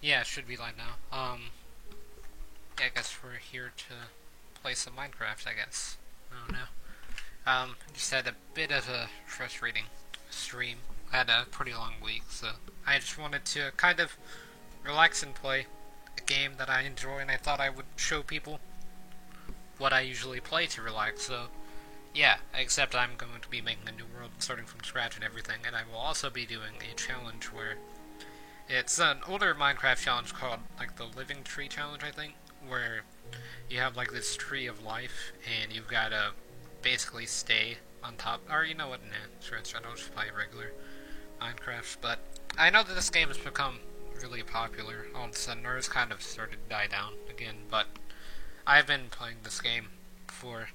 Yeah, it should be live now. Yeah, I guess we're here to play some Minecraft, I guess. I don't know. Just had a bit of a frustrating stream. I had a pretty long week, so I just wanted to kind of relax and play a game that I enjoy, and I thought I would show people what I usually play to relax, so yeah, except I'm going to be making a new world starting from scratch and everything, and I will also be doing a challenge where it's an older Minecraft challenge called like the Living Tree Challenge, I think, where you have like this tree of life and you've got to basically stay on top. Or you know what? Nah, sure, I'll just play regular Minecraft. But I know that this game has become really popular all of a sudden, or it's kind of started to die down again. But I've been playing this game for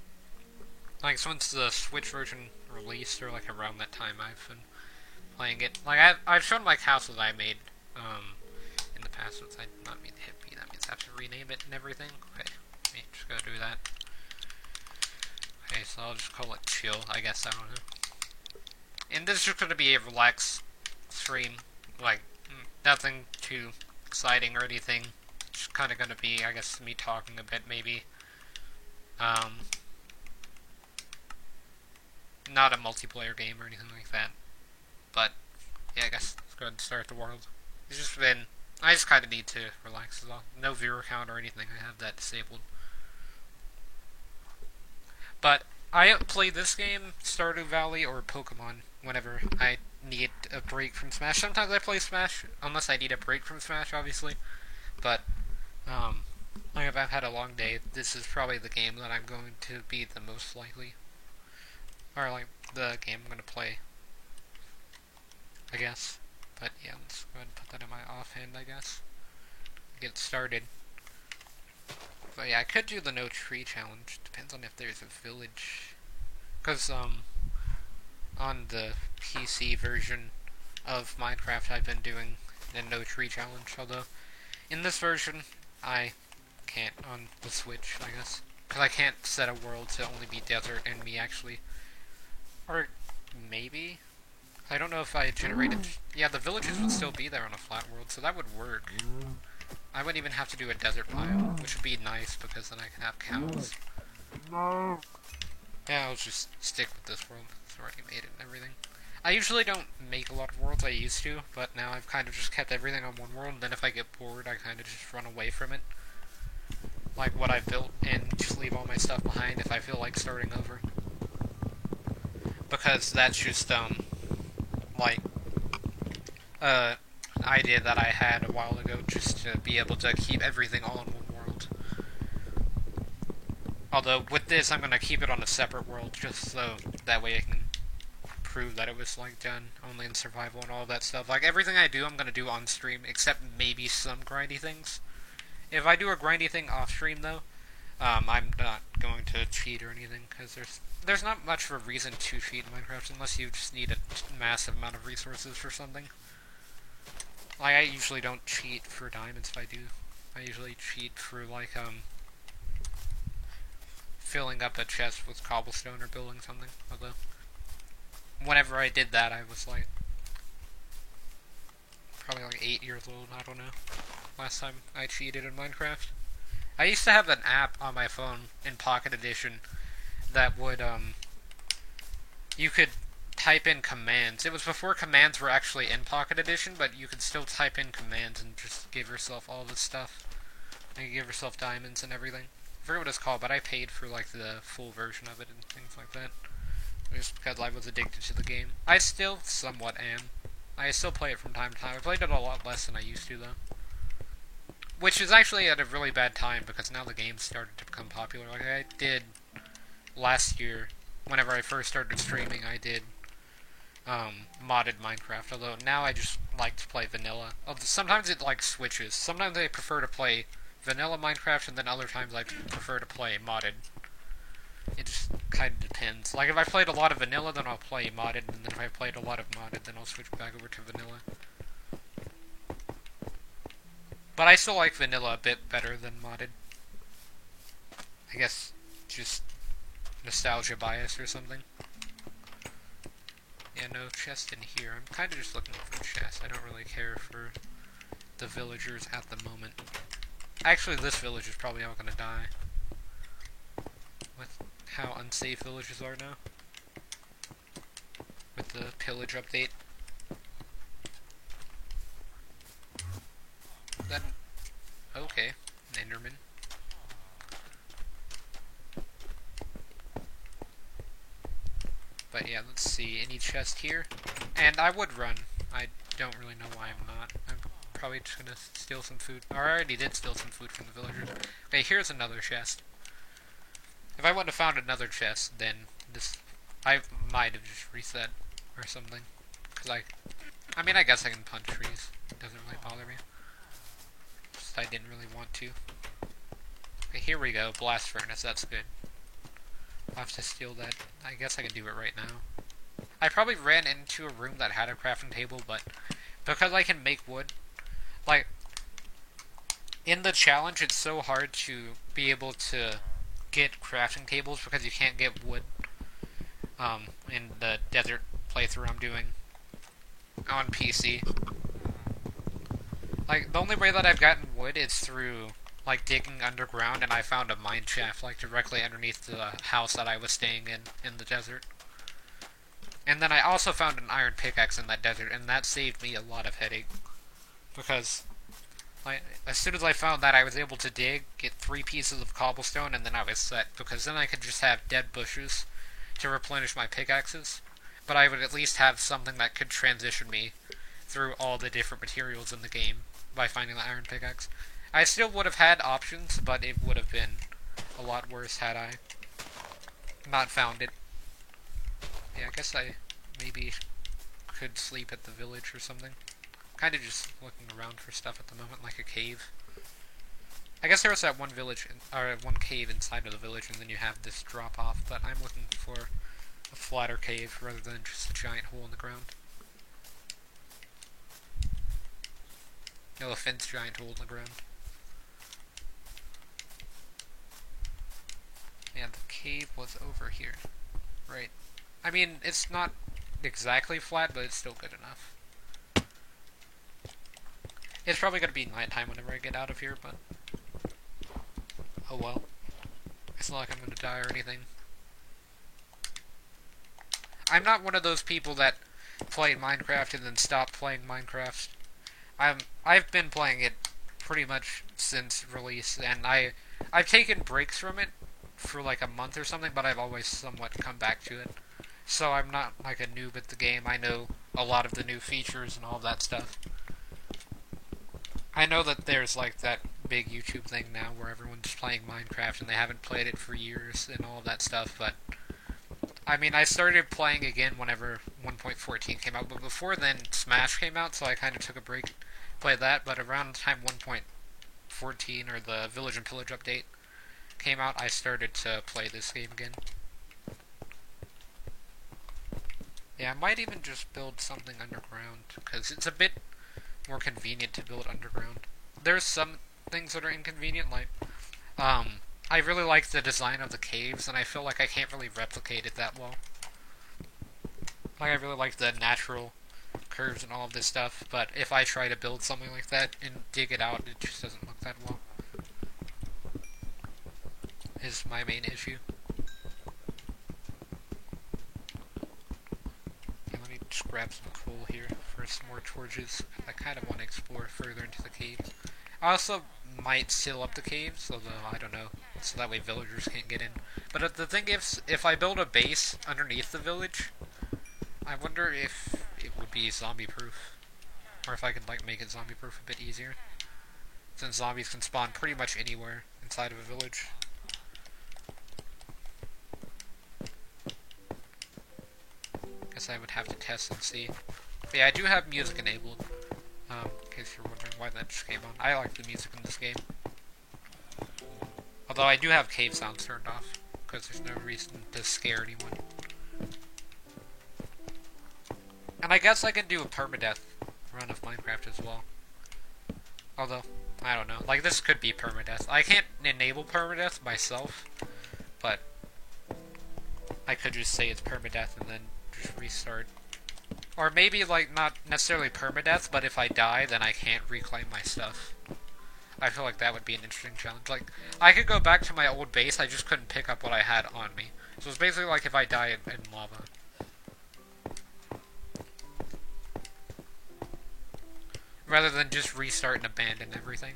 like since the Switch version released, or like around that time. I've been playing it. Like I've shown like houses I made um, in the past. Since I did not mean to hit P, that means I have to rename it and everything. Okay, let me just go do that. Okay, so I'll just call it chill. I guess I don't know. And this is just gonna be a relaxed stream, like nothing too exciting or anything. Just kind of gonna be, I guess, me talking a bit, maybe. Um, Not a multiplayer game or anything like that. But yeah, I guess let's go ahead and start the world. It's just been. I just kind of need to relax as well. No viewer count or anything. I have that disabled. But I play this game, Stardew Valley, or Pokemon whenever I need a break from Smash. Sometimes I play Smash, unless I need a break from Smash, obviously. But, like if I've had a long day, this is probably the game that I'm going to be the most likely. Or, like, the game I'm going to play, I guess. But, yeah, let's go ahead and put that in my offhand, I guess. Get started. But, yeah, I could do the no tree challenge. Depends on if there's a village. Because, on the PC version of Minecraft, I've been doing the no tree challenge. Although, in this version, I can't on the Switch, I guess. Because I can't set a world to only be desert and me actually. Or maybe? I don't know if I generated. Yeah, the villages would still be there on a flat world, so that would work. I wouldn't even have to do a desert biome, which would be nice because then I can have cows. Yeah, I'll just stick with this world. It's already made it and everything. I usually don't make a lot of worlds, I used to, but now I've kind of just kept everything on one world, and then if I get bored, I kind of just run away from it. Like what I built, and just leave all my stuff behind if I feel like starting over. Because that's just, like, an idea that I had a while ago, just to be able to keep everything all in one world. Although, with this, I'm going to keep it on a separate world, just so that way I can prove that it was, like, done only in survival and all that stuff. Like, everything I do, I'm going to do on stream, except maybe some grindy things. If I do a grindy thing off stream, though, I'm not going to cheat or anything, because there's not much of a reason to cheat in Minecraft, unless you just need a massive amount of resources for something. Like, I usually don't cheat for diamonds if I do. I usually cheat for, like, filling up a chest with cobblestone or building something. Although, whenever I did that, I was, like, probably, like, 8 years old, I don't know. Last time I cheated in Minecraft. I used to have an app on my phone in Pocket Edition that would, you could type in commands. It was before commands were actually in Pocket Edition, but you could still type in commands and just give yourself all this stuff. And you give yourself diamonds and everything. I forget what it's called, but I paid for, like, the full version of it and things like that. Just because I was addicted to the game. I still somewhat am. I still play it from time to time. I played it a lot less than I used to, though. Which is actually at a really bad time, because now the game's started to become popular. Like, I did last year, whenever I first started streaming, I did modded Minecraft, although now I just like to play vanilla. Sometimes it, like, switches. Sometimes I prefer to play vanilla Minecraft, and then other times I prefer to play modded. It just kind of depends. Like, if I played a lot of vanilla, then I'll play modded, and then if I played a lot of modded, then I'll switch back over to vanilla. But I still like vanilla a bit better than modded. I guess just nostalgia bias or something. Yeah, no chest in here. I'm kind of just looking for a chest. I don't really care for the villagers at the moment. Actually, this village is probably all gonna die. With how unsafe villages are now. With the pillage update. Then, okay, an Enderman. But yeah, let's see, any chest here? And I would run. I don't really know why I'm not. I'm probably just gonna steal some food. Or I already did steal some food from the villagers. Okay, here's another chest. If I wouldn't have found another chest, then I might have just reset or something. Cause I mean, I guess I can punch trees. It doesn't really bother me. Just I didn't really want to. Okay, here we go. Blast furnace. That's good. I'll have to steal that. I guess I can do it right now. I probably ran into a room that had a crafting table, but because I can make wood, like, in the challenge, it's so hard to be able to get crafting tables because you can't get wood, in the desert playthrough I'm doing on PC. Like, the only way that I've gotten wood is through, like, digging underground, and I found a mine shaft, like, directly underneath the house that I was staying in the desert. And then I also found an iron pickaxe in that desert, and that saved me a lot of headache. Because, like, as soon as I found that, I was able to dig, get 3 pieces of cobblestone, and then I was set. Because then I could just have dead bushes to replenish my pickaxes. But I would at least have something that could transition me through all the different materials in the game by finding the iron pickaxe. I still would have had options, but it would have been a lot worse had I not found it. Yeah, I guess I maybe could sleep at the village or something. Kind of just looking around for stuff at the moment, like a cave. I guess there was that one one cave inside of the village, and then you have this drop off. But I'm looking for a flatter cave rather than just a giant hole in the ground. No offense, giant hole in the ground. Yeah, the cave was over here. Right. I mean, it's not exactly flat, but it's still good enough. It's probably going to be nighttime whenever I get out of here, but oh well. It's not like I'm going to die or anything. I'm not one of those people that played Minecraft and then stopped playing Minecraft. I've been playing it pretty much since release, and I've taken breaks from it for like a month or something, but I've always somewhat come back to it. So I'm not like a noob at the game. I know a lot of the new features and all that stuff. I know that there's like that big YouTube thing now where everyone's playing Minecraft and they haven't played it for years and all that stuff, but I mean, I started playing again whenever 1.14 came out, but before then Smash came out, so I kind of took a break, played that, but around the time 1.14 or the Village and Pillage update came out, I started to play this game again. Yeah, I might even just build something underground, because it's a bit more convenient to build underground. There's some things that are inconvenient, like, I really like the design of the caves, and I feel like I can't really replicate it that well. Like, I really like the natural curves and all of this stuff, but if I try to build something like that and dig it out, it just doesn't look that well. Is my main issue. Okay, let me just grab some coal here for some more torches. I kind of want to explore further into the caves. I also might seal up the caves, although I don't know, so that way villagers can't get in. But the thing is, if I build a base underneath the village, I wonder if it would be zombie-proof, or if I could like make it zombie-proof a bit easier, since zombies can spawn pretty much anywhere inside of a village. Guess I would have to test and see. But yeah, I do have music enabled. In case you're wondering why that just came on. I like the music in this game. Although I do have cave sounds turned off, because there's no reason to scare anyone. And I guess I can do a permadeath run of Minecraft as well. Although, I don't know. Like, this could be permadeath. I can't enable permadeath myself, but I could just say it's permadeath and then just restart. Or maybe, like, not necessarily permadeath, but if I die, then I can't reclaim my stuff. I feel like that would be an interesting challenge. Like, I could go back to my old base, I just couldn't pick up what I had on me. So it's basically like if I die in lava. Rather than just restart and abandon everything.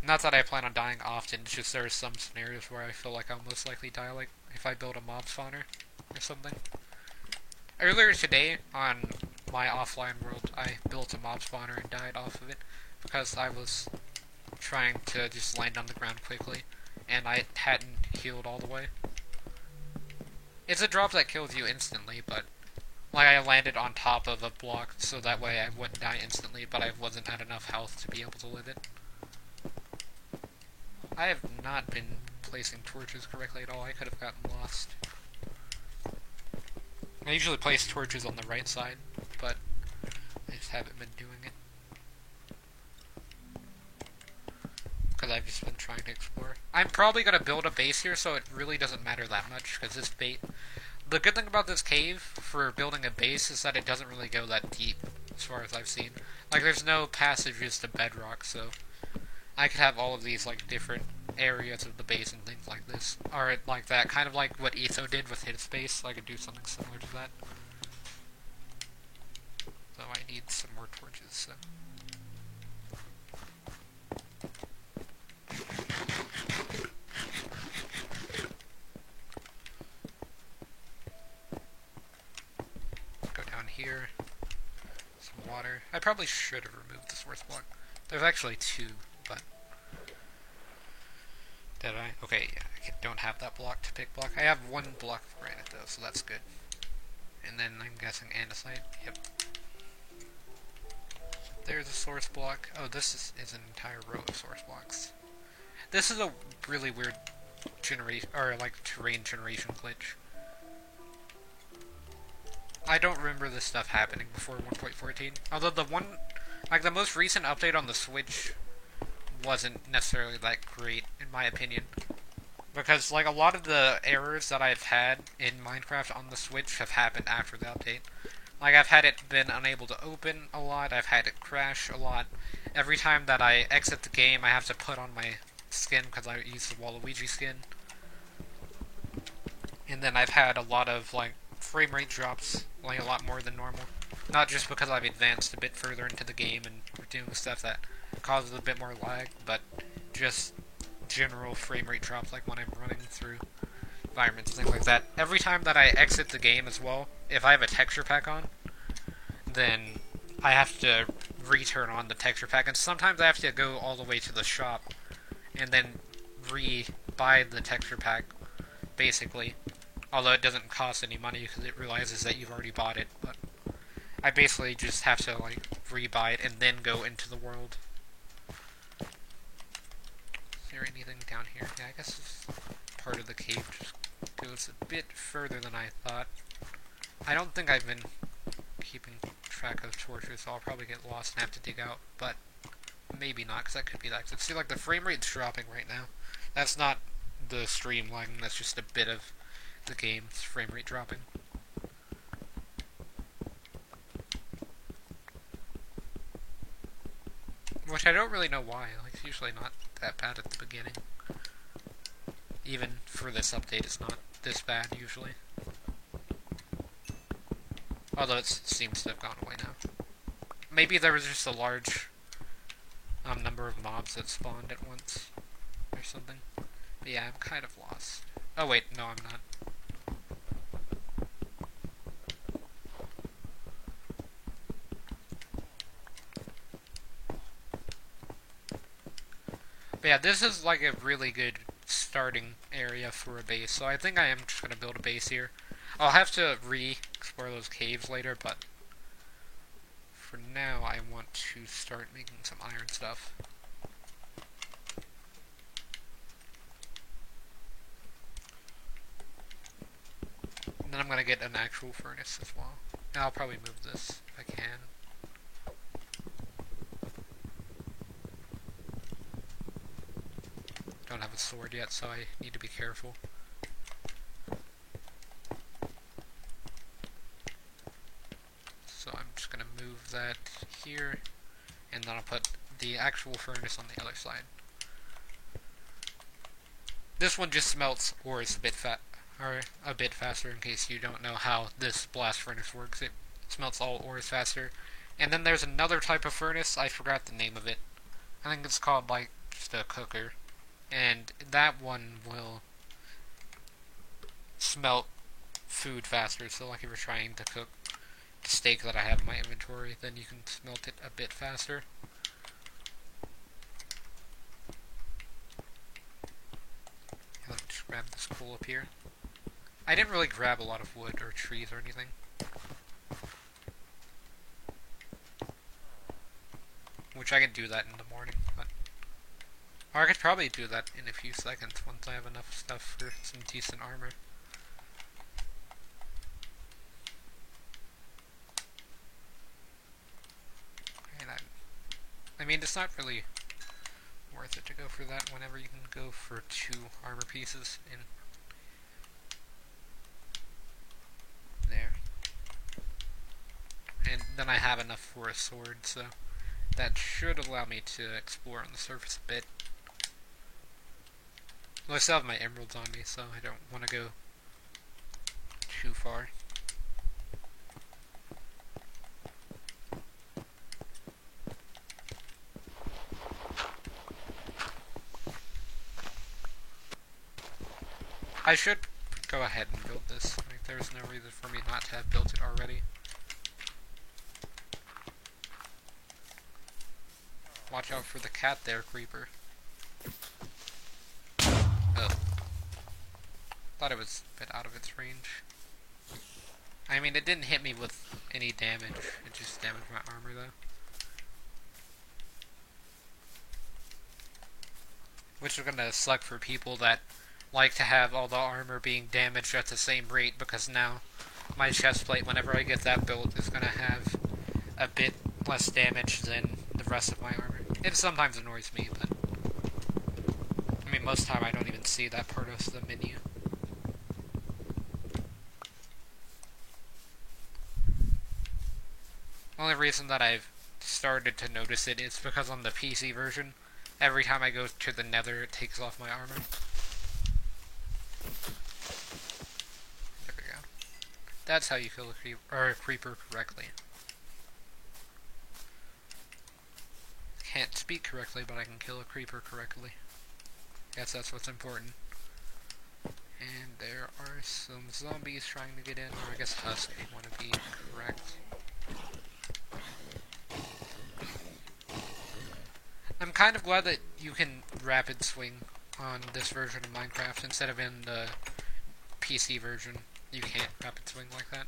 Not that I plan on dying often, it's just there are some scenarios where I feel like I'll most likely die, like if I build a mob spawner or something. Earlier today, on my offline world, I built a mob spawner and died off of it because I was trying to just land on the ground quickly, and I hadn't healed all the way. It's a drop that kills you instantly, but like I landed on top of a block so that way I wouldn't die instantly, but I wasn't at enough health to be able to live it. I have not been placing torches correctly at all. I could have gotten lost. I usually place torches on the right side, but I just haven't been doing it. Because I've just been trying to explore. I'm probably going to build a base here, so it really doesn't matter that much, because this bait... The good thing about this cave for building a base is that it doesn't really go that deep, as far as I've seen. Like, there's no passages to bedrock, so I could have all of these, like, different areas of the base and things like this. Or like that, kind of like what Etho did with his base, so I could do something similar to that. So I need some more torches, so... Go down here. Some water. I probably should have removed the source block. There's actually two, but... Did I? Okay, yeah, I don't have that block to pick block. I have one block of granite though, so that's good. And then I'm guessing andesite. Yep. There's a source block. Oh, this is an entire row of source blocks. This is a really weird generation, or like terrain generation glitch. I don't remember this stuff happening before 1.14. Although the one, like the most recent update on the Switch wasn't necessarily that great, in my opinion. Because, like, a lot of the errors that I've had in Minecraft on the Switch have happened after the update. Like, I've had it been unable to open a lot, I've had it crash a lot. Every time that I exit the game, I have to put on my skin, because I use the Waluigi skin. And then I've had a lot of, like, frame rate drops, like, a lot more than normal. Not just because I've advanced a bit further into the game and doing stuff that causes a bit more lag, but just general frame rate drops, like when I'm running through environments and things like that. Every time that I exit the game as well, if I have a texture pack on, then I have to return on the texture pack, and sometimes I have to go all the way to the shop and then re-buy the texture pack, basically. Although it doesn't cost any money because it realizes that you've already bought it, but I basically just have to, like, re-buy it and then go into the world. Is there anything down here? Yeah, I guess this part of the cave just goes a bit further than I thought. I don't think I've been keeping track of torches, so I'll probably get lost and have to dig out, but maybe not, because that could be that. See, like, the frame rate's dropping right now. That's not the stream lagging, that's just a bit of the game's frame rate dropping. Which I don't really know why. Like, it's usually not that bad at the beginning. Even for this update, it's not this bad, usually. Although it seems to have gone away now. Maybe there was just a large number of mobs that spawned at once, or something. But yeah, I'm kind of lost. Oh wait, no I'm not. But yeah, this is like a really good starting area for a base, so I think I am just going to build a base here. I'll have to re-explore those caves later, but for now I want to start making some iron stuff. And then I'm going to get an actual furnace as well. And I'll probably move this if I can. Don't have a sword yet, so I need to be careful. that here, and then I'll put the actual furnace on the other side. This one just smelts ores a bit faster, in case you don't know how this blast furnace works. It smelts all ores faster. And then there's another type of furnace, I forgot the name of it. I think it's called, like, just a cooker. And that one will smelt food faster, so like if you're trying to cook the steak that I have in my inventory, then you can smelt it a bit faster. Let's just grab this coal up here. I didn't really grab a lot of wood or trees or anything. Which I can do that in the morning, but... Or I could probably do that in a few seconds once I have enough stuff for some decent armor. And I mean, it's not really worth it to go for that whenever you can go for 2 armor pieces in there. And then I have enough for a sword, so that should allow me to explore on the surface a bit. Well, I still have my emeralds on me, so I don't want to go too far. I should go ahead and build this. Like, there's no reason for me not to have built it already. Watch out for the cat there, Creeper. Oh. Thought it was a bit out of its range. I mean, it didn't hit me with any damage. It just damaged my armor, though. Which is gonna suck for people that like to have all the armor being damaged at the same rate, because now my chestplate, whenever I get that built, is gonna have a bit less damage than the rest of my armor. It sometimes annoys me, but I mean, most of the time I don't even see that part of the menu. The only reason that I've started to notice it is because on the PC version, every time I go to the nether, it takes off my armor. There we go. That's how you kill a creeper correctly. Can't speak correctly, but I can kill a creeper correctly. Guess that's what's important. And there are some zombies trying to get in, or I guess Husk, if you want to be correct. I'm kind of glad that you can rapid swing on this version of Minecraft instead of in the PC version. You can't rapid swing like that.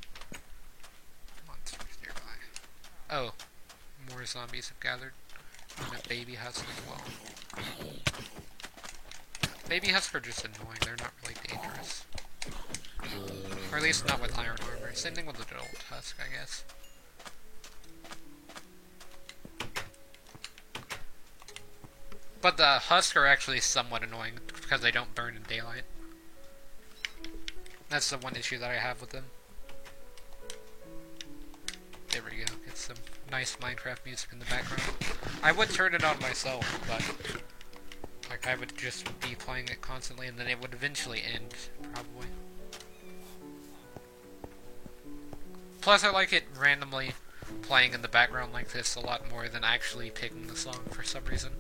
Monsters nearby. Oh, more zombies have gathered. And a baby husk as well. Baby husks are just annoying, they're not really dangerous. Or at least not with iron armor. Same thing with the adult husk, I guess. But the husks are actually somewhat annoying because they don't burn in daylight. That's the one issue that I have with them. There we go, get some nice Minecraft music in the background. I would turn it on myself, but like I would just be playing it constantly and then it would eventually end, probably. Plus I like it randomly playing in the background like this a lot more than actually picking the song for some reason.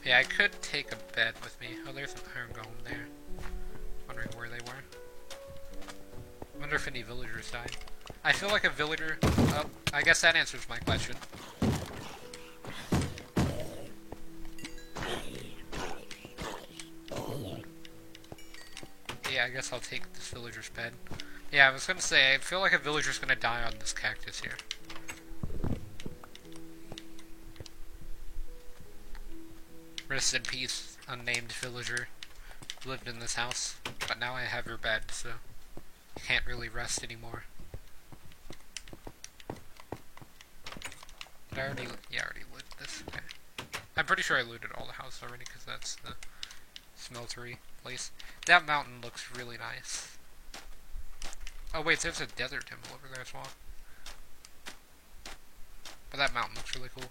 Yeah, I could take a bed with me. Oh, there's an iron golem there. Wondering where they were. Wonder if any villagers died. I feel like a villager... Oh, I guess that answers my question. Yeah, I guess I'll take this villager's bed. Yeah, I was gonna say, I feel like a villager's gonna die on this cactus here. Rest in peace, unnamed villager. Lived in this house, but now I have your bed, so you can't really rest anymore. Did I already... Yeah, I already looted this. Okay. I'm pretty sure I looted all the houses already, because that's the smeltery place. That mountain looks really nice. Oh wait, there's a desert temple over there as well. But that mountain looks really cool.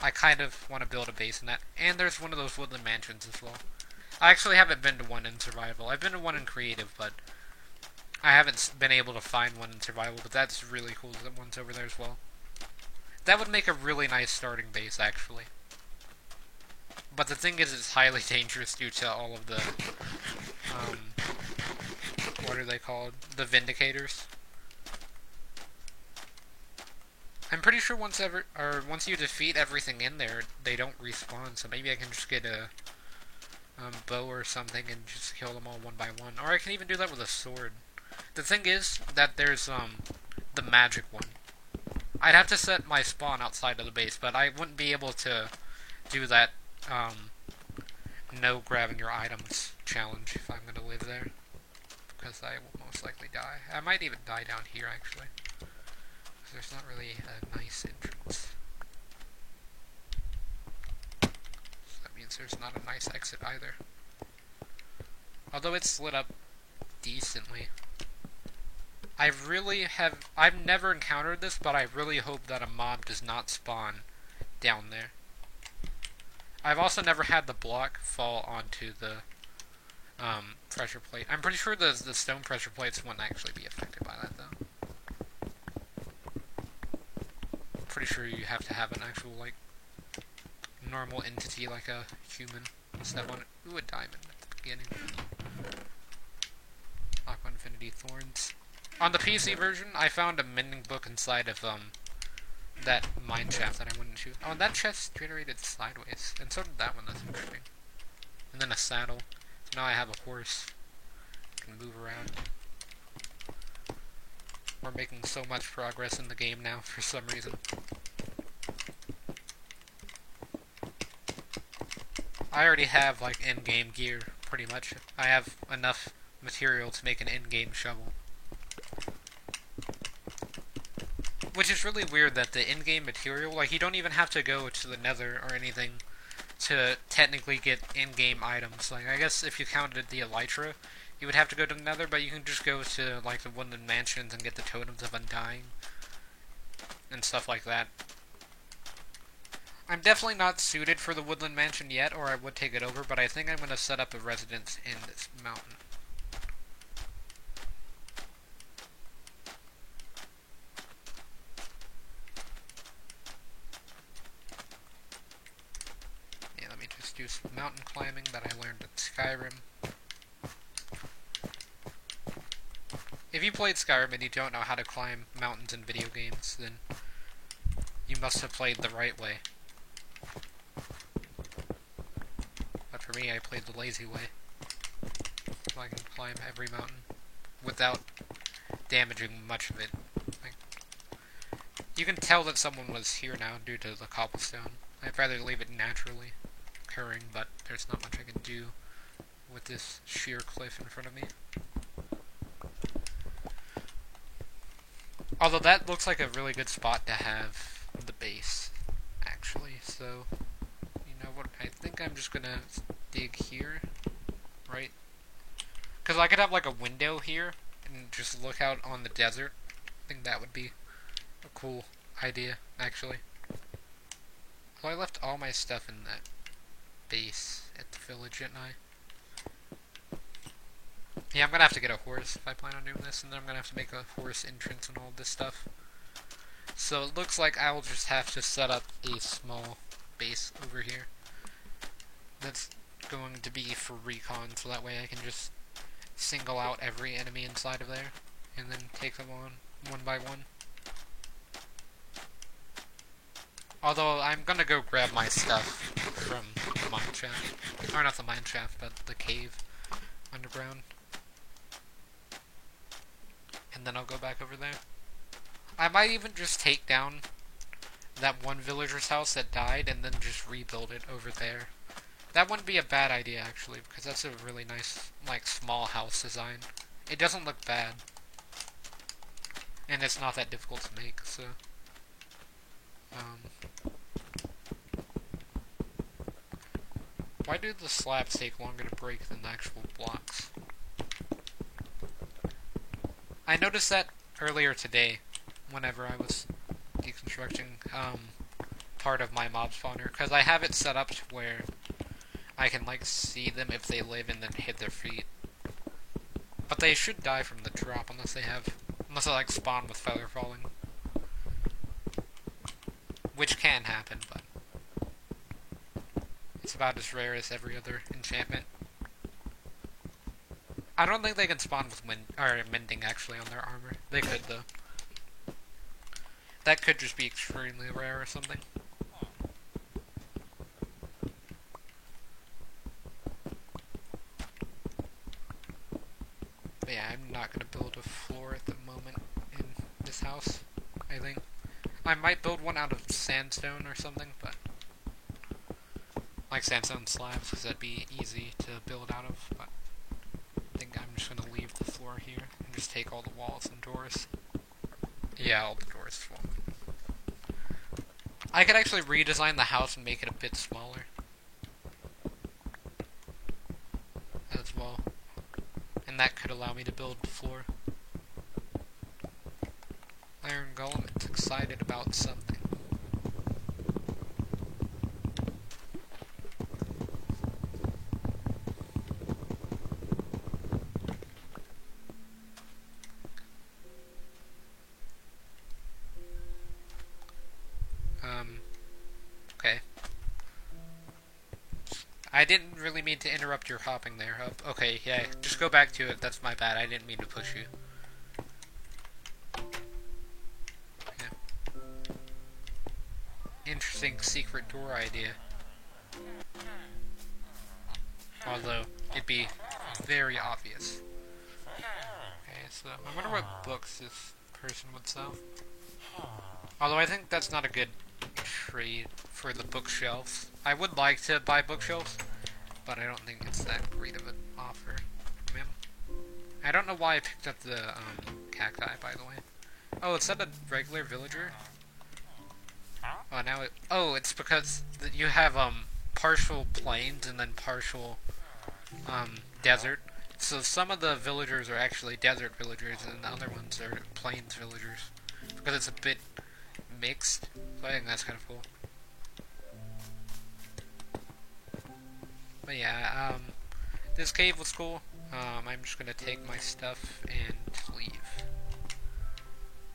I kind of want to build a base in that. And there's one of those woodland mansions as well. I actually haven't been to one in survival. I've been to one in creative, but I haven't been able to find one in survival. But that's really cool. That one's over there as well. That would make a really nice starting base, actually. But the thing is, it's highly dangerous due to all of the, what are they called? The Vindicators. I'm pretty sure once you defeat everything in there, they don't respawn. So maybe I can just get a bow or something and just kill them all one by one. Or I can even do that with a sword. The thing is that there's the magic one. I'd have to set my spawn outside of the base, but I wouldn't be able to do that no grabbing your items challenge if I'm gonna live there, because I will most likely die. I might even die down here actually, because there's not really a nice entrance. So that means there's not a nice exit either. Although it's lit up decently. I've never encountered this, but I really hope that a mob does not spawn down there. I've also never had the block fall onto the pressure plate. I'm pretty sure the stone pressure plates wouldn't actually be affected by that, though. I'm pretty sure you have to have an actual, like, normal entity, like a human, step on it. Ooh, a diamond at the beginning. Aqua Infinity Thorns. On the PC version, I found a mending book inside of, that mine shaft that I went into. Oh, and that chest generated sideways. And so did that one, that's interesting. And then a saddle. So now I have a horse. I can move around. We're making so much progress in the game now, for some reason. I already have, like, in-game gear, pretty much. I have enough material to make an in-game shovel. Which is really weird that the in-game material, like, you don't even have to go to the nether or anything to technically get in-game items. Like, I guess if you counted the elytra, you would have to go to the nether, but you can just go to, like, the woodland mansions and get the totems of undying and stuff like that. I'm definitely not suited for the woodland mansion yet, or I would take it over, but I think I'm going to set up a residence in this mountain. Do some mountain climbing that I learned in Skyrim. If you played Skyrim and you don't know how to climb mountains in video games, then you must have played the right way. But for me, I played the lazy way. So I can climb every mountain without damaging much of it. Like, you can tell that someone was here now due to the cobblestone. I'd rather leave it naturally occurring, but there's not much I can do with this sheer cliff in front of me. Although that looks like a really good spot to have the base, actually, so, you know what, I think I'm just gonna dig here, right? Because I could have like a window here, and just look out on the desert. I think that would be a cool idea, actually. Well, I left all my stuff in that base at the village, didn't I? Yeah, I'm gonna have to get a horse if I plan on doing this, and then I'm gonna have to make a horse entrance and all this stuff. So it looks like I'll just have to set up a small base over here. That's going to be for recon, so that way I can just single out every enemy inside of there, and then take them on one by one. Although, I'm gonna go grab my stuff from the mine shaft. Or not the mine shaft, but the cave underground. And then I'll go back over there. I might even just take down that one villager's house that died and then just rebuild it over there. That wouldn't be a bad idea, actually, because that's a really nice, like, small house design. It doesn't look bad. And it's not that difficult to make, so... why do the slabs take longer to break than the actual blocks? I noticed that earlier today, whenever I was deconstructing part of my mob spawner, because I have it set up to where I can like see them if they live and then hit their feet. But they should die from the drop unless they like spawn with feather falling, which can happen, but it's about as rare as every other enchantment. I don't think they can spawn with mending actually on their armor. They could though. That could just be extremely rare or something. But yeah, I'm not gonna build a floor at the moment in this house, I think. I might build one out of sandstone or something, but like sandstone slabs, because that'd be easy to build out of, but I think I'm just gonna leave the floor here and just take all the walls and doors. Yeah, all the doors as well. I could actually redesign the house and make it a bit smaller as well, and that could allow me to build the floor. Iron Golem is excited about something. Okay. I didn't really mean to interrupt your hopping there, Hub. Okay, yeah, just go back to it. That's my bad. I didn't mean to push you. Yeah. Interesting secret door idea. Although, it'd be very obvious. Okay, so I wonder what books this person would sell. Although I think that's not a good trade for the bookshelves. I would like to buy bookshelves, but I don't think it's that great of an offer from him. I don't know why I picked up the cacti, by the way. Oh, is that a regular villager? Oh, now it... Oh, it's because you have partial plains and then partial desert. So some of the villagers are actually desert villagers and the other ones are plains villagers. Because it's a bit mixed. So I think that's kind of cool. But yeah, this cave was cool. I'm just gonna take my stuff and leave.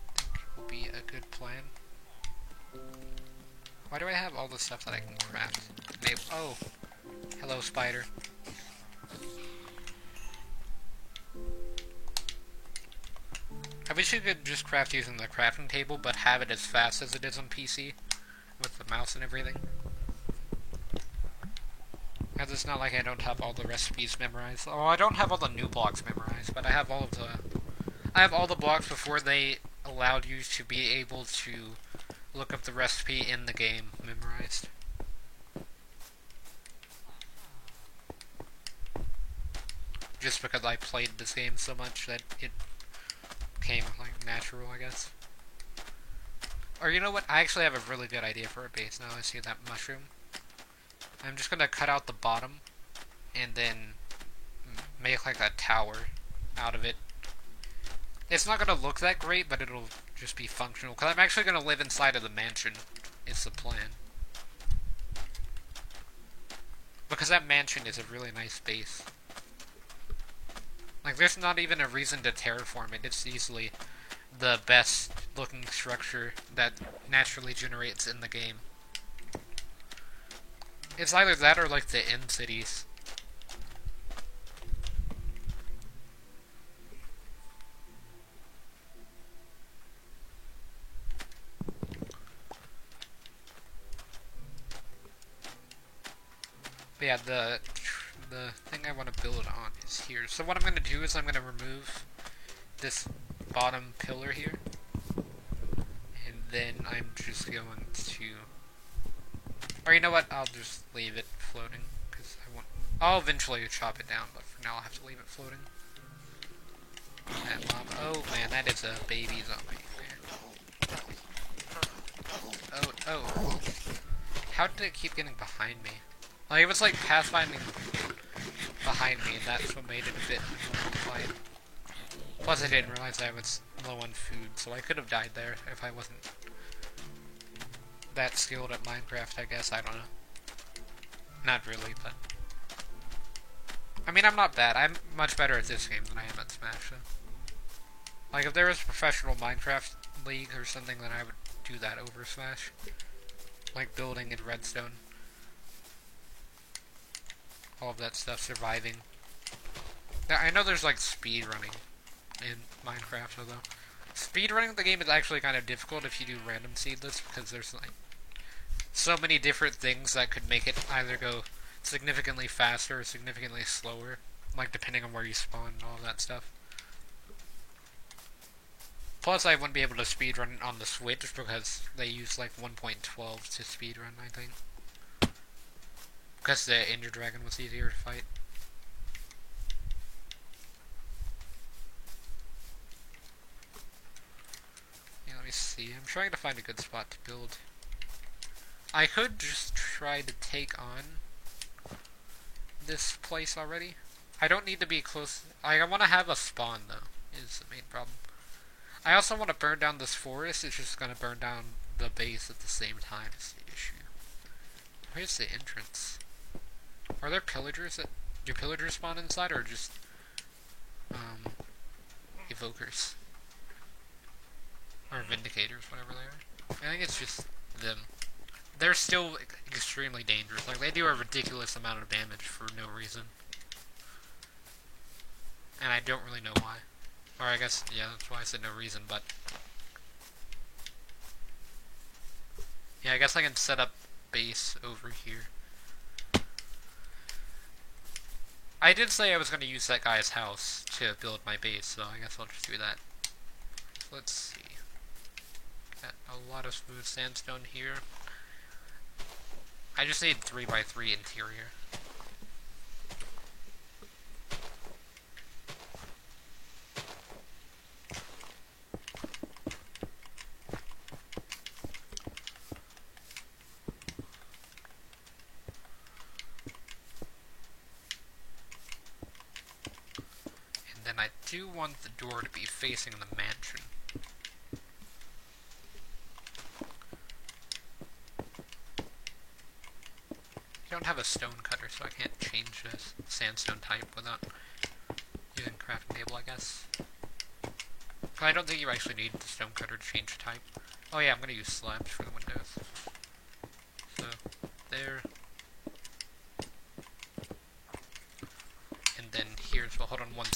I think it will be a good plan. Why do I have all the stuff that I can craft? Maybe, oh, hello spider. I wish you could just craft using the crafting table, but have it as fast as it is on PC, with the mouse and everything. Because it's not like I don't have all the recipes memorized. Oh, I don't have all the new blocks memorized, but I have all of the... I have all the blocks before they allowed you to be able to look up the recipe in the game memorized. Just because I played this game so much that it came, like, natural, I guess. Or you know what? I actually have a really good idea for a base now I see that mushroom. I'm just gonna cut out the bottom and then make like a tower out of it. It's not gonna look that great, but it'll just be functional. Because I'm actually gonna live inside of the mansion. It's the plan. Because that mansion is a really nice base. Like, there's not even a reason to terraform it. It's easily the best looking structure that naturally generates in the game. It's either that or like the end cities. But yeah, the thing I want to build on is here. So what I'm going to do is I'm going to remove this bottom pillar here. And then I'm just going to... Or you know what, I'll just leave it floating. Because I'll eventually chop it down, but for now I'll have to leave it floating. That mob. Oh man, that is a baby zombie. Oh. How did it keep getting behind me? Like, it was like pathfinding behind me, and that's what made it a bit annoying to fight. Plus, I didn't realize I was low on food, so I could have died there if I wasn't that skilled at Minecraft, I guess. I don't know. Not really, but... I mean, I'm not bad. I'm much better at this game than I am at Smash, so... Like, if there was a professional Minecraft league or something, then I would do that over Smash. Like building in Redstone. All of that stuff, surviving. I know there's like speed running in Minecraft, although speed running the game is actually kind of difficult if you do random seedless, because there's like so many different things that could make it either go significantly faster or significantly slower, like depending on where you spawn and all of that stuff. Plus, I wouldn't be able to speedrun on the Switch because they use like 1.12 to speedrun, I think. Because the Ender Dragon was easier to fight. Yeah, let me see. I'm trying to find a good spot to build. I could just try to take on this place already. I don't need to be close. I want to have a spawn, though, is the main problem. I also want to burn down this forest. It's just going to burn down the base at the same time is the issue. Where's the entrance? Are there pillagers that... Do pillagers spawn inside, or just... evokers? Or vindicators, whatever they are. I think it's just them. They're still extremely dangerous. Like, they do a ridiculous amount of damage for no reason. And I don't really know why. Or I guess, yeah, that's why I said no reason, but... Yeah, I guess I can set up base over here. I did say I was going to use that guy's house to build my base, so I guess I'll just do that. Let's see. Got a lot of smooth sandstone here. I just need 3x3 interior. And then I do want the door to be facing the mansion. I don't have a stone cutter, so I can't change this sandstone type without using crafting table, I guess. I don't think you actually need the stone cutter to change the type. Oh yeah, I'm gonna use slabs for the windows. So, there. And then here as well. Hold on one.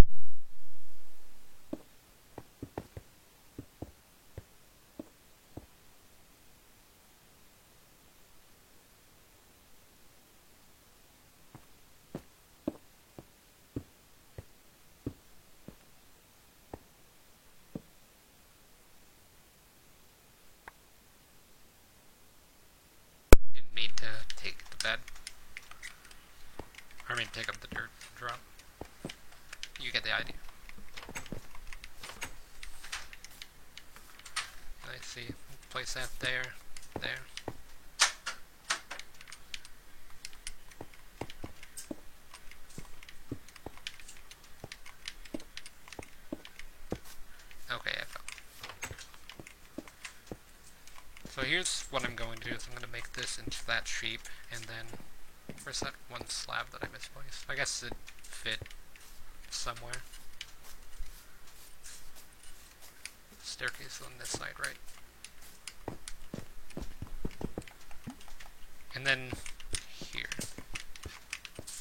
Didn't mean to take the bed. I mean, take up the dirt drop. You get the idea. I see. Place that there. There. Okay, I found. So here's what I'm going to do. Is I'm going to make this into that sheep, and then where's that one slab that I misplaced? I guess it fit somewhere. Staircase on this side, right? And then here.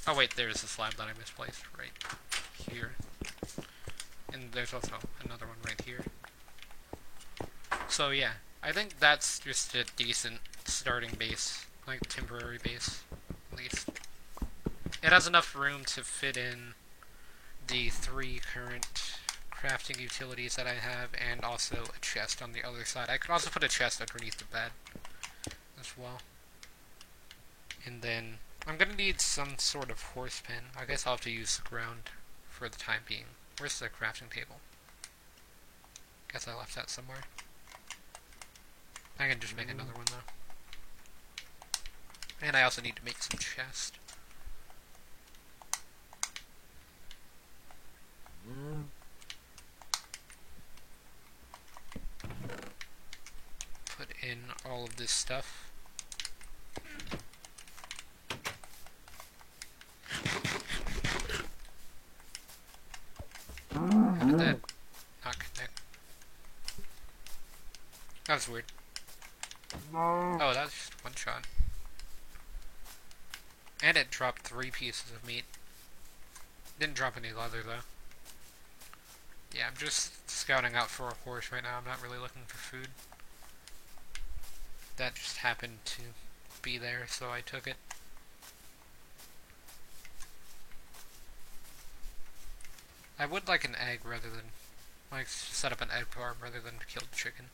Oh wait, there's the slab that I misplaced right here. And there's also another one right here. So yeah, I think that's just a decent starting base, like temporary base, at least. It has enough room to fit in the 3 current crafting utilities that I have, and also a chest on the other side. I could also put a chest underneath the bed as well. And then I'm gonna need some sort of horse pen. I guess I'll have to use the ground for the time being. Where's the crafting table? Guess I left that somewhere. I can just make another one though. And I also need to make some chest. in all of this stuff. How did that not connect? That was weird. Oh, that was just one shot. And it dropped 3 pieces of meat. Didn't drop any leather, though. Yeah, I'm just scouting out for a horse right now. I'm not really looking for food. That just happened to be there, so I took it. I would like an egg rather than... like, set up an egg farm rather than kill the chicken.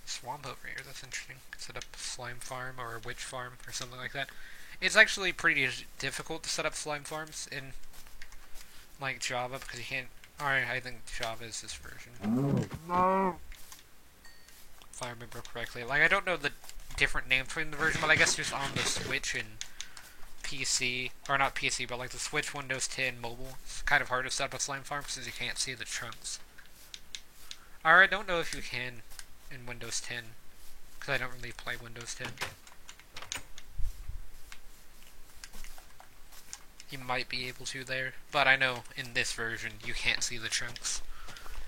Swamp over here, that's interesting. Set up a slime farm or a witch farm or something like that. It's actually pretty difficult to set up slime farms in, like, Java, because you can't... Alright, I think Java is this version. No. If I remember correctly. Like, I don't know the different names between the version, but I guess just on the Switch and PC, or not PC, but like the Switch, Windows 10, mobile, it's kind of hard to set up a slime farm since you can't see the chunks. Or I don't know if you can in Windows 10, because I don't really play Windows 10. You might be able to there, but I know in this version you can't see the chunks,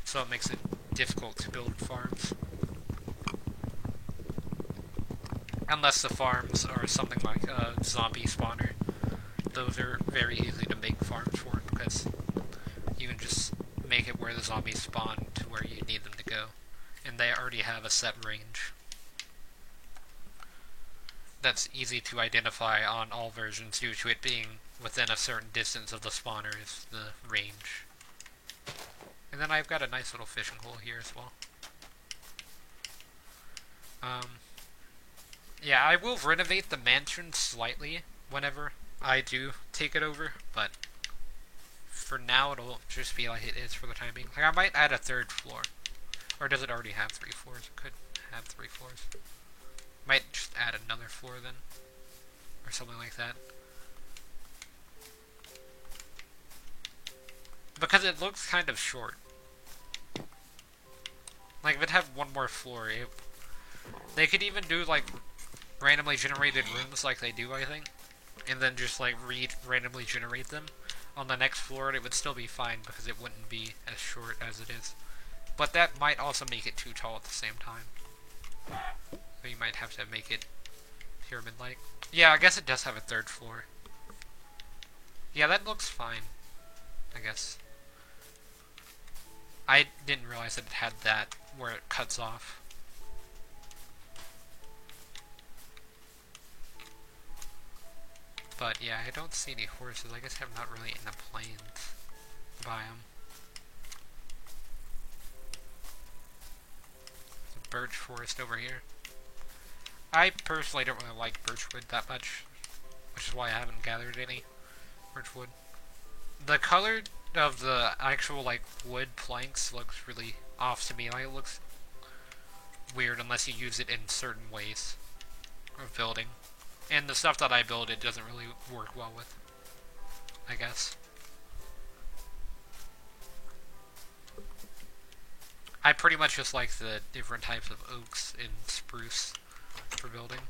so it makes it difficult to build farms. Unless the farms are something like a zombie spawner. Those are very easy to make farms for, because you can just make it where the zombies spawn to where you need them to go. And they already have a set range. That's easy to identify on all versions due to it being within a certain distance of the spawner is the range. And then I've got a nice little fishing hole here as well. Yeah, I will renovate the mansion slightly whenever I do take it over, but for now it'll just be like it is for the time being. Like, I might add a 3rd floor. Or does it already have 3 floors? It could have 3 floors. Might just add another floor then. Or something like that. Because it looks kind of short. Like, if it had 1 more floor, they could even do, like, randomly generated rooms like they do, I think. And then just, like, randomly generate them on the next floor, and it would still be fine because it wouldn't be as short as it is. But that might also make it too tall at the same time. So you might have to make it pyramid-like. Yeah, I guess it does have a 3rd floor. Yeah, that looks fine, I guess. I didn't realize that it had that, where it cuts off. But yeah, I don't see any horses. I guess I'm not really in the plains biome. There's a birch forest over here. I personally don't really like birchwood that much, which is why I haven't gathered any birchwood. The color of the actual, like, wood planks looks really off to me. Like, it looks weird unless you use it in certain ways of building. And the stuff that I build, it doesn't really work well with, I guess. I pretty much just like the different types of oaks and spruce for building.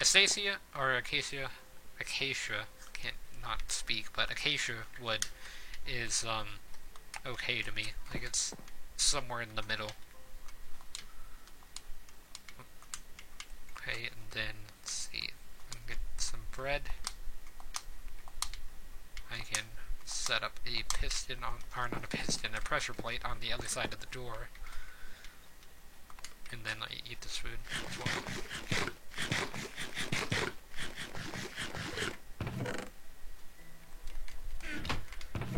Acacia, or acacia, can't not speak, but acacia wood is, okay to me. Like, it's somewhere in the middle. Okay, and then, let's see, get some bread. I can set up a piston on, or not a piston, a pressure plate on the other side of the door. And then I eat this food as well.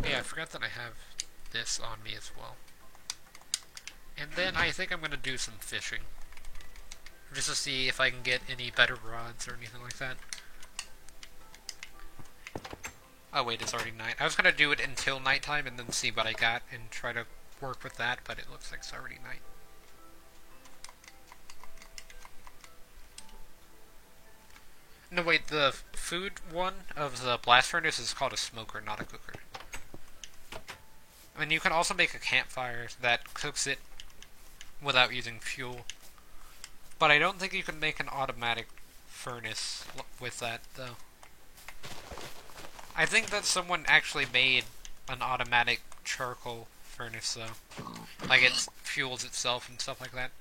Yeah, I forgot that I have this on me as well. And then I think I'm going to do some fishing. Just to see if I can get any better rods or anything like that. Oh wait, it's already night. I was going to do it until nighttime and then see what I got and try to work with that, but it looks like it's already night. No wait, the food one of the blast furnace is called a smoker, not a cooker. And you can also make a campfire that cooks it without using fuel. But I don't think you can make an automatic furnace with that, though. I think that someone actually made an automatic charcoal furnace, though. Like, it fuels itself and stuff like that.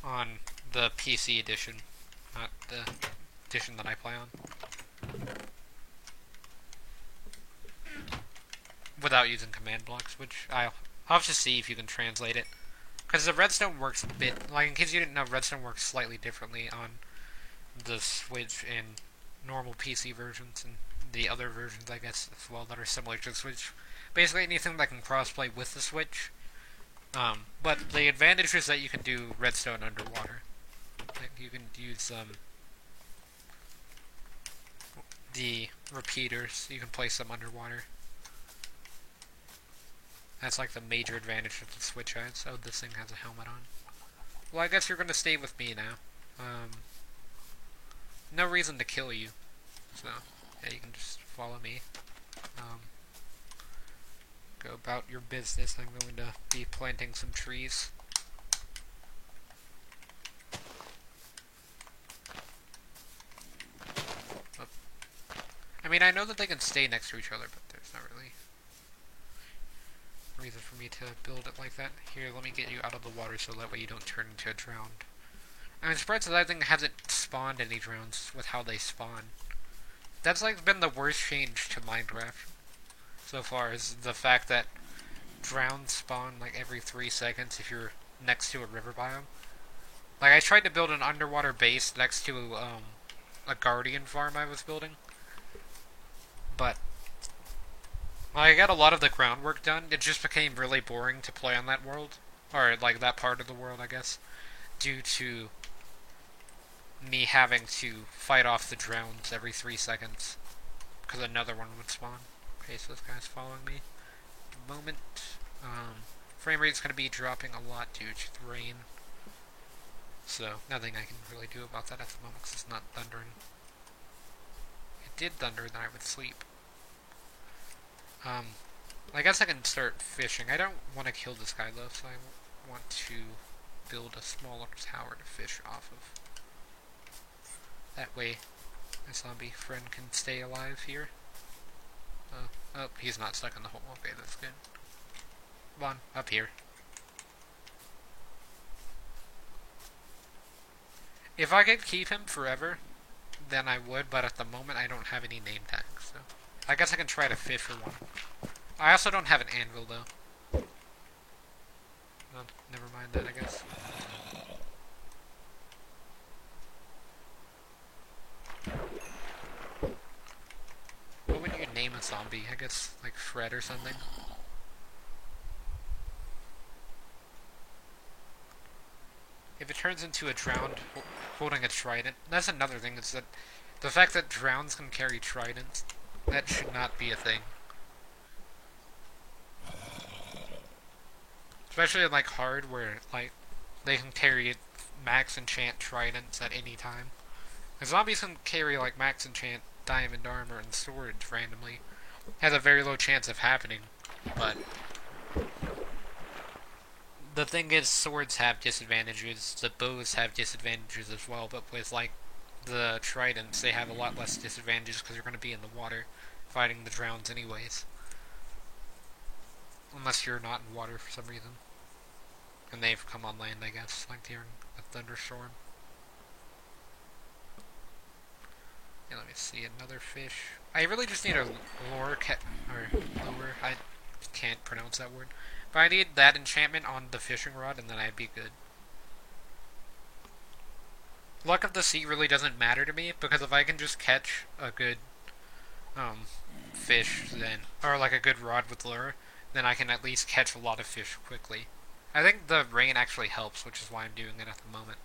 On the PC edition, not the edition that I play on. Without using command blocks, which I'll have to see if you can translate it. Because the redstone works a bit, like in case you didn't know, redstone works slightly differently on the Switch and normal PC versions and the other versions, I guess, as well, that are similar to the Switch. Basically anything that can crossplay with the Switch. But the advantage is that you can do redstone underwater. Like you can use the repeaters, you can place them underwater. That's like the major advantage that the Switch has. Oh, this thing has a helmet on. Well, I guess you're gonna stay with me now. No reason to kill you. So, yeah, you can just follow me. Go about your business. I'm going to be planting some trees. Oh. I mean, I know that they can stay next to each other, but there's not really reason for me to build it like that. Here, let me get you out of the water so that way you don't turn into a drowned. I'm surprised that thing hasn't spawned any drowns with how they spawn. That's like been the worst change to Minecraft so far, is the fact that drowns spawn like every 3 seconds if you're next to a river biome. Like, I tried to build an underwater base next to a guardian farm I was building, but I got a lot of the groundwork done. It just became really boring to play on that world, or like that part of the world, I guess, due to me having to fight off the drowns every 3 seconds because another one would spawn. Okay, so this guy's following me. At the moment, frame rate's going to be dropping a lot due to the rain, so nothing I can really do about that at the moment because it's not thundering. If it did thunder, then I would sleep. I guess I can start fishing. I don't want to kill this guy though, so I want to build a smaller tower to fish off of. That way, my zombie friend can stay alive here. Oh, he's not stuck in the hole. Okay, that's good. Come on, up here. If I could keep him forever, then I would, but at the moment I don't have any name tags, so I guess I can try to fish for one. I also don't have an anvil, though. Well, never mind that, I guess. What would you name a zombie? I guess, like Fred or something? If it turns into a drowned holding a trident, that's another thing, is that the fact that drowns can carry tridents, that should not be a thing. Especially in, like, hard, where, like, they can carry max enchant tridents at any time. The zombies can carry, like, max enchant diamond armor and swords randomly. Has a very low chance of happening, but the thing is, swords have disadvantages, the bows have disadvantages as well, but with, like, the tridents, they have a lot less disadvantages because you're going to be in the water fighting the drowns anyways. Unless you're not in water for some reason. And they've come on land, I guess, like during a thunderstorm. Yeah, let me see, another fish. I really just need a lure, I can't pronounce that word. But I need that enchantment on the fishing rod, and then I'd be good. Luck of the sea really doesn't matter to me, because if I can just catch a good, fish, then, or like a good rod with lure, then I can at least catch a lot of fish quickly. I think the rain actually helps, which is why I'm doing it at the moment.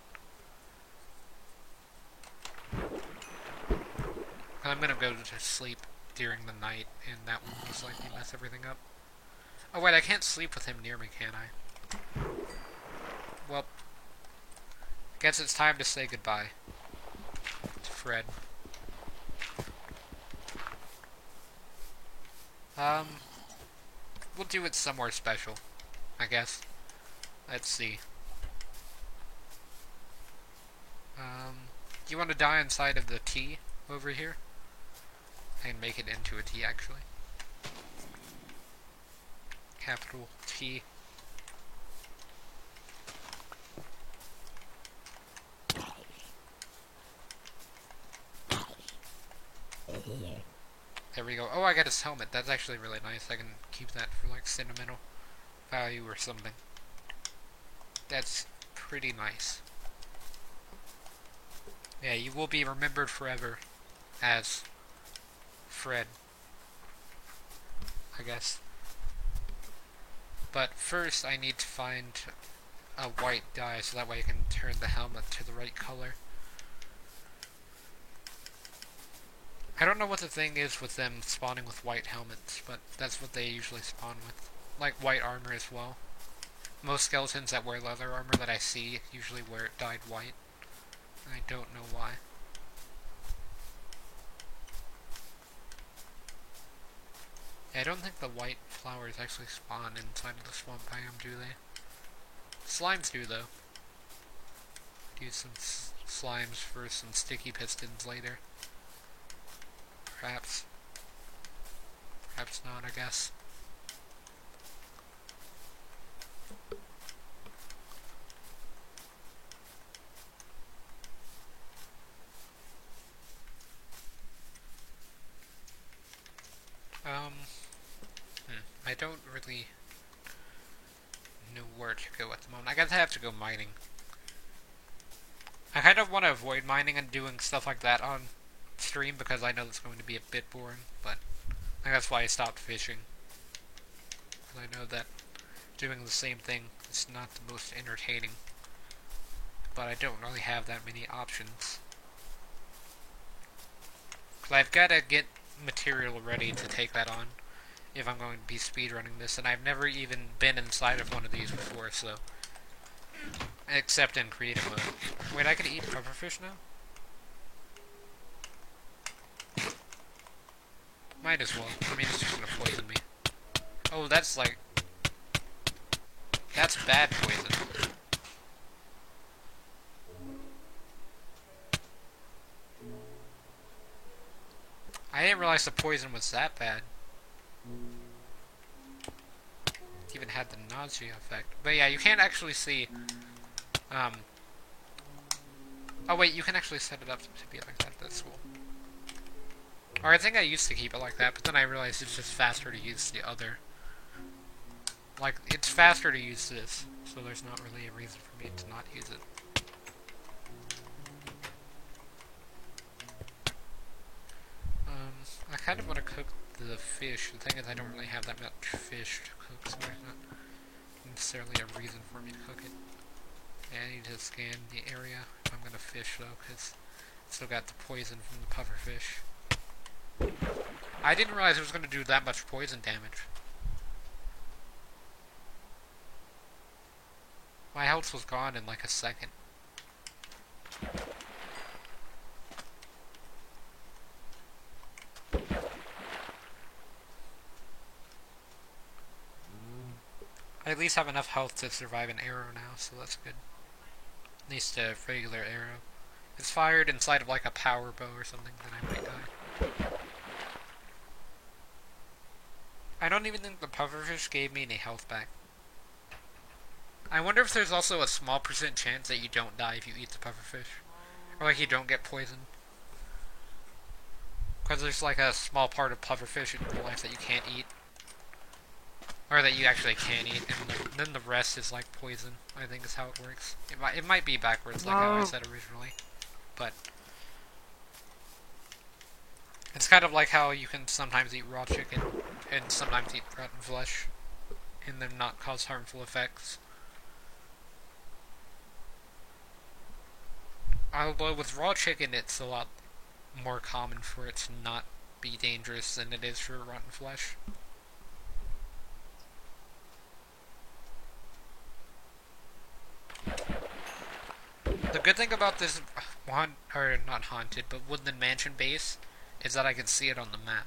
I'm gonna go to sleep during the night, and that will most likely mess everything up. Oh wait, I can't sleep with him near me, can I? Well, guess it's time to say goodbye to Fred. We'll do it somewhere special, I guess. Let's see. Do you want to die inside of the T over here? I can make it into a T, actually. Capital T. There we go. Oh, I got his helmet. That's actually really nice. I can keep that for, like, sentimental value or something. That's pretty nice. Yeah, you will be remembered forever as Fred, I guess. But first I need to find a white dye so that way I can turn the helmet to the right color. I don't know what the thing is with them spawning with white helmets, but that's what they usually spawn with. Like white armor as well. Most skeletons that wear leather armor that I see usually wear it dyed white. I don't know why. Yeah, I don't think the white flowers actually spawn inside of the swamp biome, do they? Slimes do, though. Use some slimes for some sticky pistons later. Perhaps. Perhaps not, I guess. I don't really know where to go at the moment. I guess I have to go mining. I kind of want to avoid mining and doing stuff like that on stream because I know it's going to be a bit boring, but I think that's why I stopped fishing. Because I know that doing the same thing is not the most entertaining. But I don't really have that many options. Because I've got to get material ready to take that on if I'm going to be speedrunning this, and I've never even been inside of one of these before, so... Except in creative mode. Wait, I can eat pufferfish now? Might as well. I mean, it's just gonna poison me. Oh, that's like... That's bad poison. I didn't realize the poison was that bad. It even had the nausea effect. But yeah, you can't actually see... Oh wait, you can actually set it up to be like that. That's cool. Or I think I used to keep it like that, but then I realized it's just faster to use the other. Like, it's faster to use this, so there's not really a reason for me to not use it. I kind of want to cook the fish. The thing is, I don't really have that much fish to cook, so there's not necessarily a reason for me to cook it. Yeah, I need to scan the area if I'm gonna fish, though, because I still got the poison from the pufferfish. I didn't realize it was gonna do that much poison damage. My health was gone in like a second. I at least have enough health to survive an arrow now, so that's good. At least a regular arrow. If it's fired inside of like a power bow or something, then I might die. I don't even think the pufferfish gave me any health back. I wonder if there's also a small % chance that you don't die if you eat the pufferfish. Or like you don't get poisoned. Because there's like a small part of pufferfish in real life that you can't eat. Or that you actually can eat, and then the rest is like poison, I think is how it works. It might be backwards like how I said originally. But it's kind of like how you can sometimes eat raw chicken and sometimes eat rotten flesh and then not cause harmful effects. Although with raw chicken it's a lot more common for it to not be dangerous than it is for rotten flesh. The good thing about this not haunted, but Woodland Mansion base is that I can see it on the map.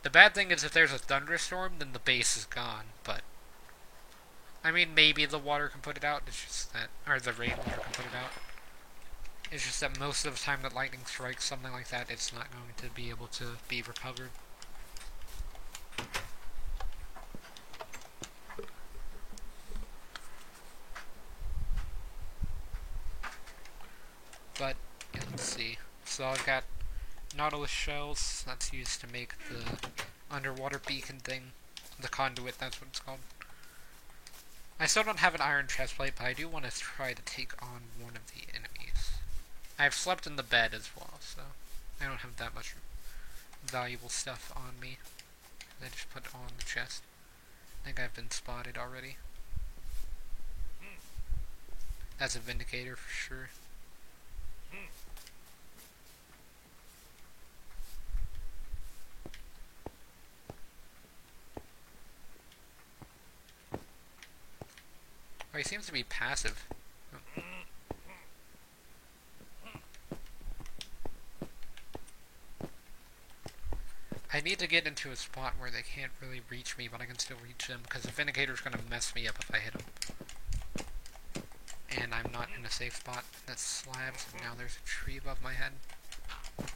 The bad thing is if there's a thunderstorm, then the base is gone, but I mean, maybe the water can put it out, it's just that, or the rainwater can put it out. It's just that most of the time that lightning strikes something like that, it's not going to be able to be recovered. But, yeah, let's see. So I've got Nautilus shells, that's used to make the underwater beacon thing. The conduit, that's what it's called. I still don't have an iron chestplate, but I do want to try to take on one of the enemies. I've slept in the bed as well, so I don't have that much valuable stuff on me. I just put it on the chest. I think I've been spotted already. That's a Vindicator for sure. Oh, he seems to be passive. Oh. I need to get into a spot where they can't really reach me, but I can still reach them, because the Vindicator's gonna mess me up if I hit him. And I'm not in a safe spot. That's slabs, and now there's a tree above my head. Okay,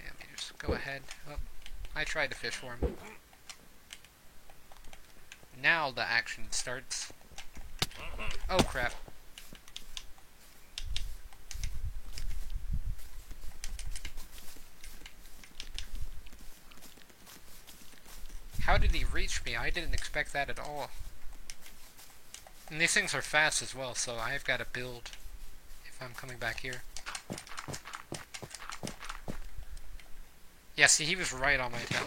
let me just go ahead. Oh, I tried to fish for him. Now the action starts. Oh crap. How did he reach me? I didn't expect that at all. And these things are fast as well, so I've got to build if I'm coming back here. Yeah, see, he was right on my tail.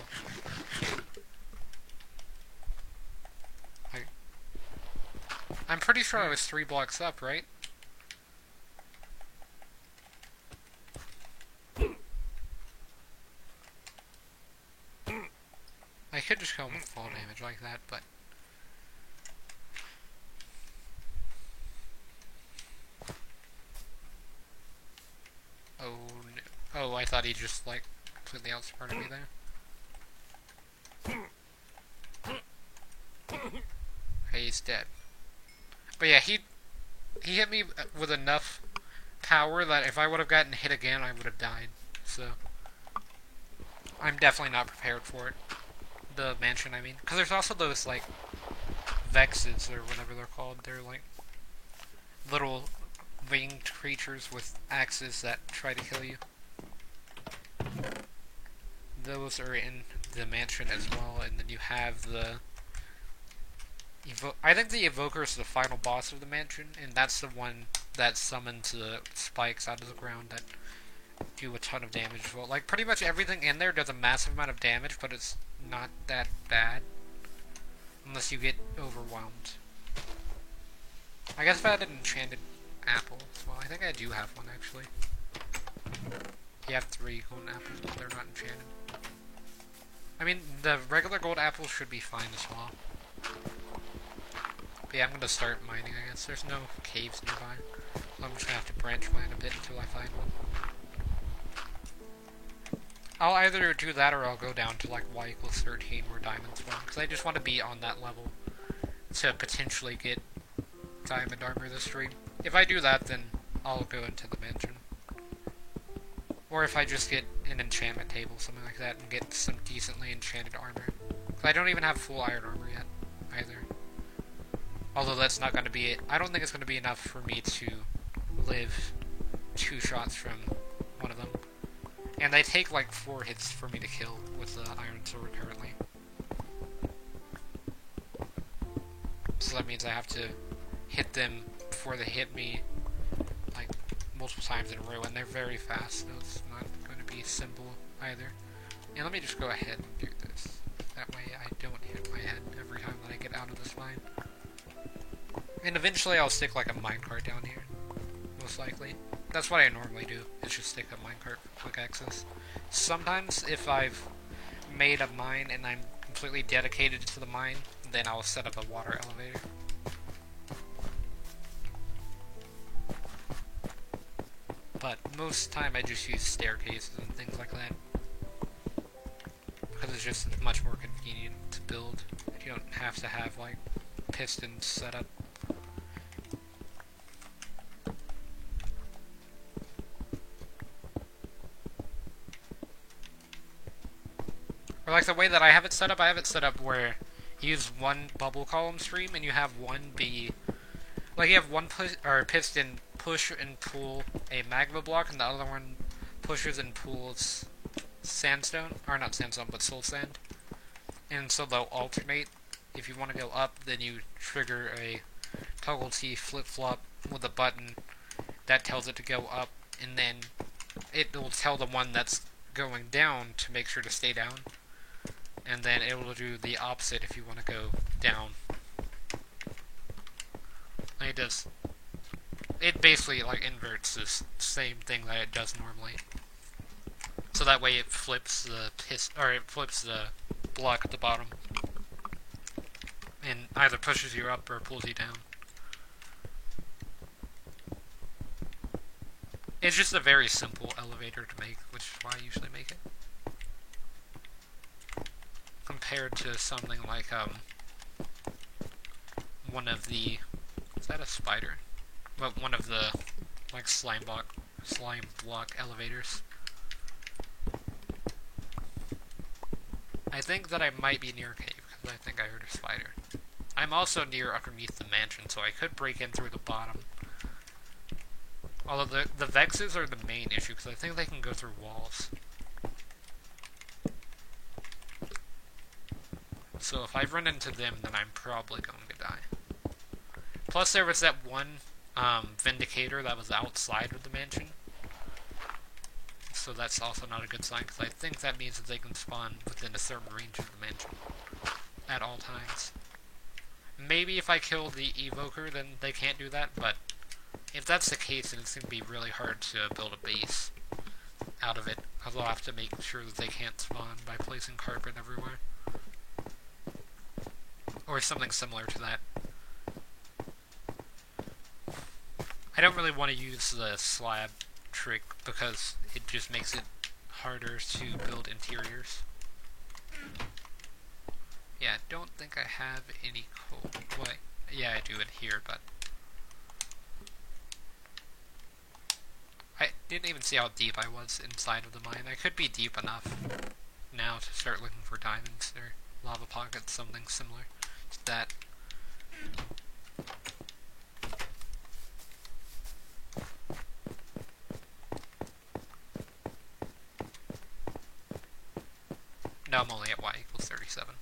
I'm pretty sure I was 3 blocks up, right? I could just kill him with fall damage like that, but... Oh, no. Oh, I thought he just, like, completely outsmarted me there. Okay, he's dead. But yeah, he hit me with enough power that if I would have gotten hit again, I would have died. So, I'm definitely not prepared for it. The mansion, I mean. Because there's also those, like, Vexes, or whatever they're called. They're, like, little winged creatures with axes that try to kill you. Those are in the mansion as well, and then you have the... I think the Evoker is the final boss of the mansion, and that's the one that summons the spikes out of the ground that do a ton of damage. Well, like, pretty much everything in there does a massive amount of damage, but it's not that bad. Unless you get overwhelmed. I guess if I had an enchanted apple as well. I think I do have one, actually. You have 3 golden apples, but they're not enchanted. I mean, the regular gold apples should be fine as well. But yeah, I'm gonna start mining, I guess. There's no caves nearby. So I'm just gonna have to branch mine a bit until I find one. I'll either do that or I'll go down to like y equals 13 where diamonds spawn. Because I just want to be on that level to potentially get diamond armor this stream. If I do that, then I'll go into the mansion. Or if I just get an enchantment table, something like that, and get some decently enchanted armor. Because I don't even have full iron armor yet, either. Although that's not going to be it. I don't think it's going to be enough for me to live 2 shots from one of them. And they take like 4 hits for me to kill with the iron sword currently. So that means I have to hit them before they hit me like multiple times in a row, and they're very fast, so it's not going to be simple either. And let me just go ahead and do this. That way I don't hit my head every time that I get out of this mine. And eventually I'll stick like a minecart down here, most likely. That's what I normally do, is just stick a minecart for quick access. Sometimes if I've made a mine and I'm completely dedicated to the mine, then I'll set up a water elevator. But most time I just use staircases and things like that. Because it's just much more convenient to build. You don't have to have like pistons set up. like the way that I have it set up where you use one bubble column stream and you have one be like you have one piston push and pull a magma block, and the other one pushes and pulls sandstone, or not sandstone, but soul sand. And so they'll alternate. If you want to go up, then you trigger a toggle T flip-flop with a button that tells it to go up, and then it will tell the one that's going down to make sure to stay down. And then it will do the opposite if you want to go down. And it basically like inverts this same thing that it does normally. So that way it flips the block at the bottom. And either pushes you up or pulls you down. It's just a very simple elevator to make, which is why I usually make it. Compared to something like, one of the... Is that a spider? But one of the, like, slime block elevators. I think that I might be near a cave, because I think I heard a spider. I'm also near underneath the mansion, so I could break in through the bottom. Although the Vexes are the main issue, because I think they can go through walls. So if I run into them, then I'm probably going to die. Plus there was that one Vindicator that was outside of the mansion. So that's also not a good sign, because I think that means that they can spawn within a certain range of the mansion at all times. Maybe if I kill the Evoker, then they can't do that, but if that's the case, then it's going to be really hard to build a base out of it. I'll have to make sure that they can't spawn by placing carpet everywhere. Or something similar to that. I don't really want to use the slab trick because it just makes it harder to build interiors. Yeah, I don't think I have any coal. Wait, yeah, I do in here, but I didn't even see how deep I was inside of the mine. I could be deep enough now to start looking for diamonds or lava pockets, something similar to that. No, I'm only at y equals 37.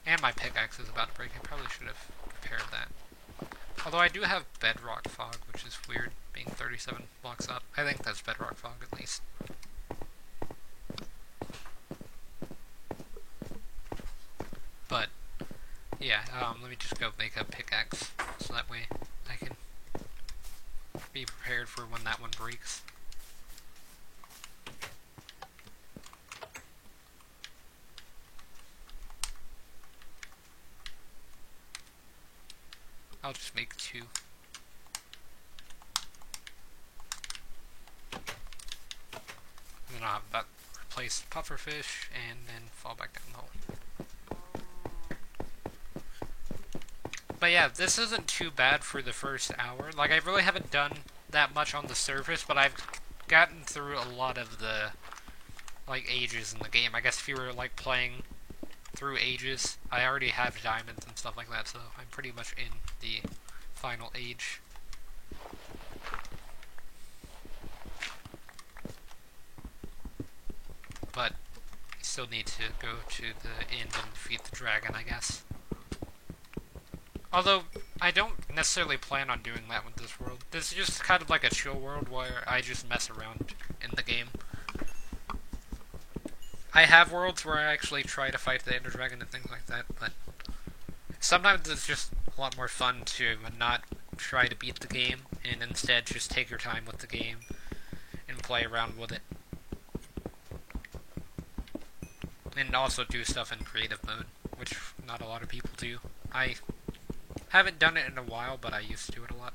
And my pickaxe is about to break. I probably should have prepared that. Although I do have bedrock fog, which is weird, being 37 blocks up. I think that's bedrock fog, at least. But, yeah, let me just go make a pickaxe, so that way I can be prepared for when that one breaks. I'll just make 2. And then I'll have that replace pufferfish and then fall back down the hole. But yeah, this isn't too bad for the first hour. Like, I really haven't done that much on the surface, but I've gotten through a lot of the, like, ages in the game. I guess if you were, like, playing through ages, I already have diamonds and stuff like that, so I'm pretty much in the final age. But you still need to go to the end and defeat the dragon, I guess. Although, I don't necessarily plan on doing that with this world. This is just kind of like a chill world where I just mess around in the game. I have worlds where I actually try to fight the Ender Dragon and things like that, but sometimes it's just a lot more fun to not try to beat the game, and instead just take your time with the game and play around with it. And also do stuff in creative mode, which not a lot of people do. I haven't done it in a while, but I used to do it a lot.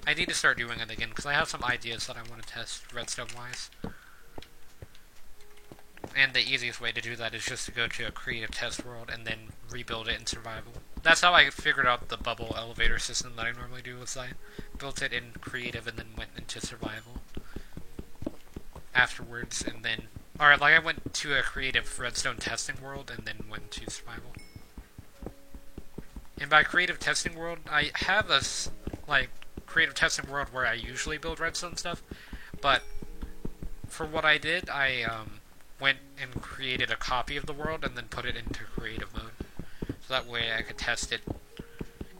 I need to start doing it again, because I have some ideas that I want to test redstone-wise. And the easiest way to do that is just to go to a creative test world and then rebuild it in survival. That's how I figured out the bubble elevator system that I normally do, was I built it in creative and then went into survival afterwards, and then Or like I went to a creative redstone testing world and then went to survival. And by creative testing world, I have a like creative testing world where I usually build redstone stuff, but for what I did, I went and created a copy of the world and then put it into creative mode, so that way I could test it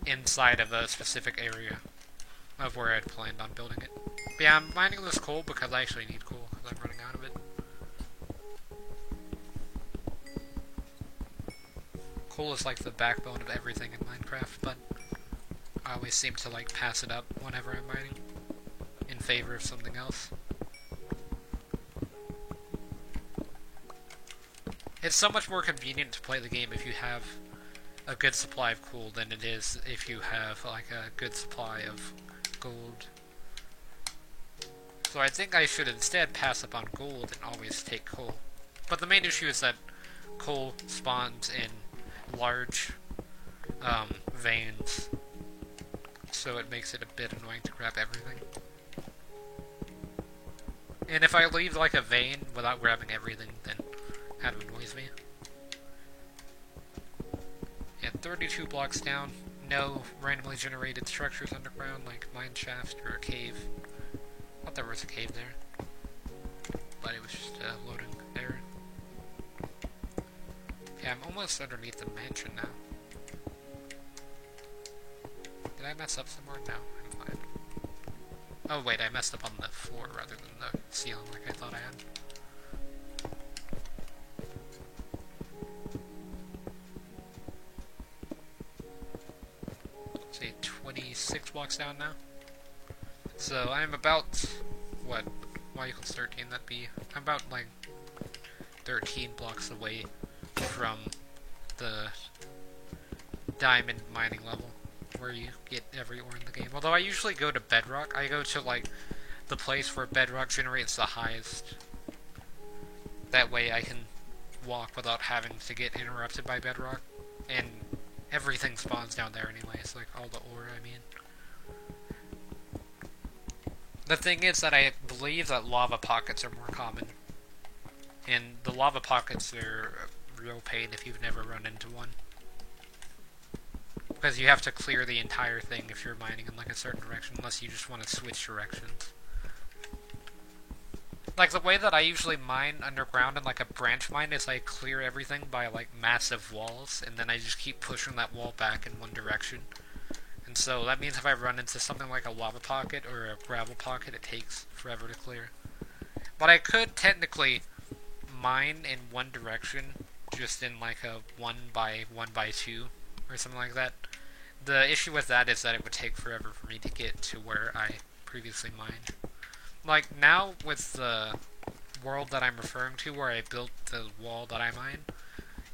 inside of a specific area of where I'd planned on building it. But yeah, I'm mining this coal because I actually need coal because I'm running out of it. Coal is like the backbone of everything in Minecraft, but I always seem to like pass it up whenever I'm mining in favor of something else. It's so much more convenient to play the game if you have a good supply of coal than it is if you have like a good supply of gold. So I think I should instead pass up on gold and always take coal. But the main issue is that coal spawns in large veins, so it makes it a bit annoying to grab everything. And if I leave like a vein without grabbing everything, then it kind of annoys me. And 32 blocks down, no randomly generated structures underground like mine shaft or a cave. I thought there was a cave there, but it was just a loading error. Yeah, I'm almost underneath the mansion now. Did I mess up somewhere? No, I'm fine. Oh wait, I messed up on the floor rather than the ceiling like I thought I had. Say 26 blocks down now. So I'm about, what, y equals 13, that'd be, I'm about like 13 blocks away from the diamond mining level, where you get every ore in the game. Although I usually go to bedrock. I go to like the place where bedrock generates the highest. That way I can walk without having to get interrupted by bedrock. And everything spawns down there anyways, like all the ore, I mean. The thing is that I believe that lava pockets are more common. And the lava pockets are a real pain if you've never run into one. Because you have to clear the entire thing if you're mining in like a certain direction, unless you just want to switch directions. Like the way that I usually mine underground in like a branch mine is I clear everything by like massive walls, and then I just keep pushing that wall back in one direction. And so that means if I run into something like a lava pocket or a gravel pocket, it takes forever to clear. But I could technically mine in one direction, just in like a 1x1x2 or something like that. The issue with that is that it would take forever for me to get to where I previously mined. Like now with the world that I'm referring to where I built the wall that I mine,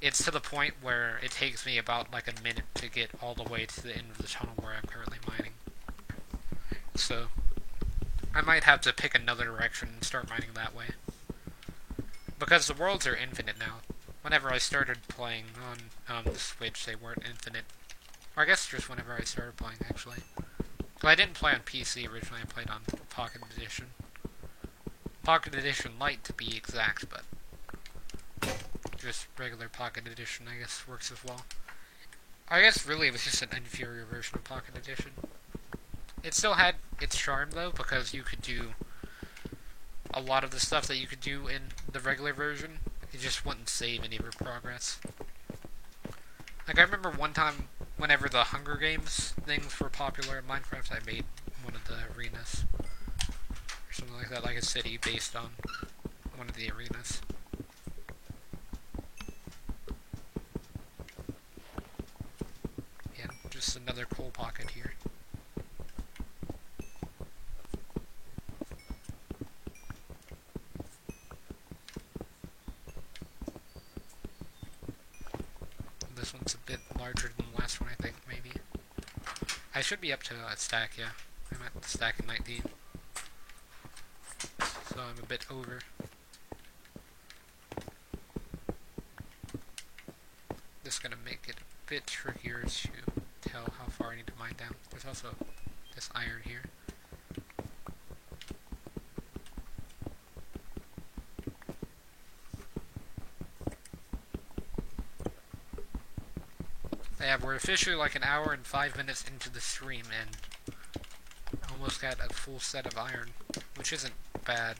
it's to the point where it takes me about like a minute to get all the way to the end of the tunnel where I'm currently mining. So I might have to pick another direction and start mining that way. Because the worlds are infinite now. Whenever I started playing on the Switch, they weren't infinite. Or I guess just whenever I started playing, actually. Well, I didn't play on PC originally, I played on Pocket Edition. Pocket Edition Lite to be exact, but just regular Pocket Edition, I guess, works as well. I guess really it was just an inferior version of Pocket Edition. It still had its charm, though, because you could do a lot of the stuff that you could do in the regular version. It just wouldn't save any of your progress. Like, I remember one time, whenever the Hunger Games things were popular in Minecraft, I made one of the arenas. Or something like that, like a city based on one of the arenas. Yeah, just another coal pocket here. This one's a bit larger than the last one, I think, maybe. I should be up to a stack, yeah. I'm at the stack of 19. So I'm a bit over. This is gonna make it a bit trickier to tell how far I need to mine down. There's also this iron here. Yeah, we're officially like an hour and 5 minutes into the stream and almost got a full set of iron, which isn't bad.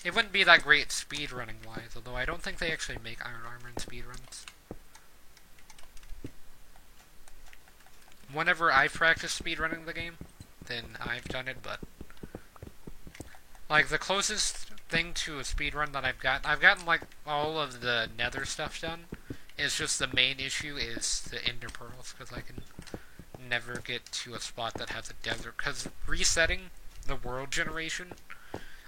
It wouldn't be that great speedrunning wise, although I don't think they actually make iron armor in speedruns. Whenever I've practiced speedrunning the game, then I've done it, but like the closest thing to a speedrun that I've gotten like all of the nether stuff done. It's just the main issue is the ender pearls, because I can never get to a spot that has a desert, because resetting the world generation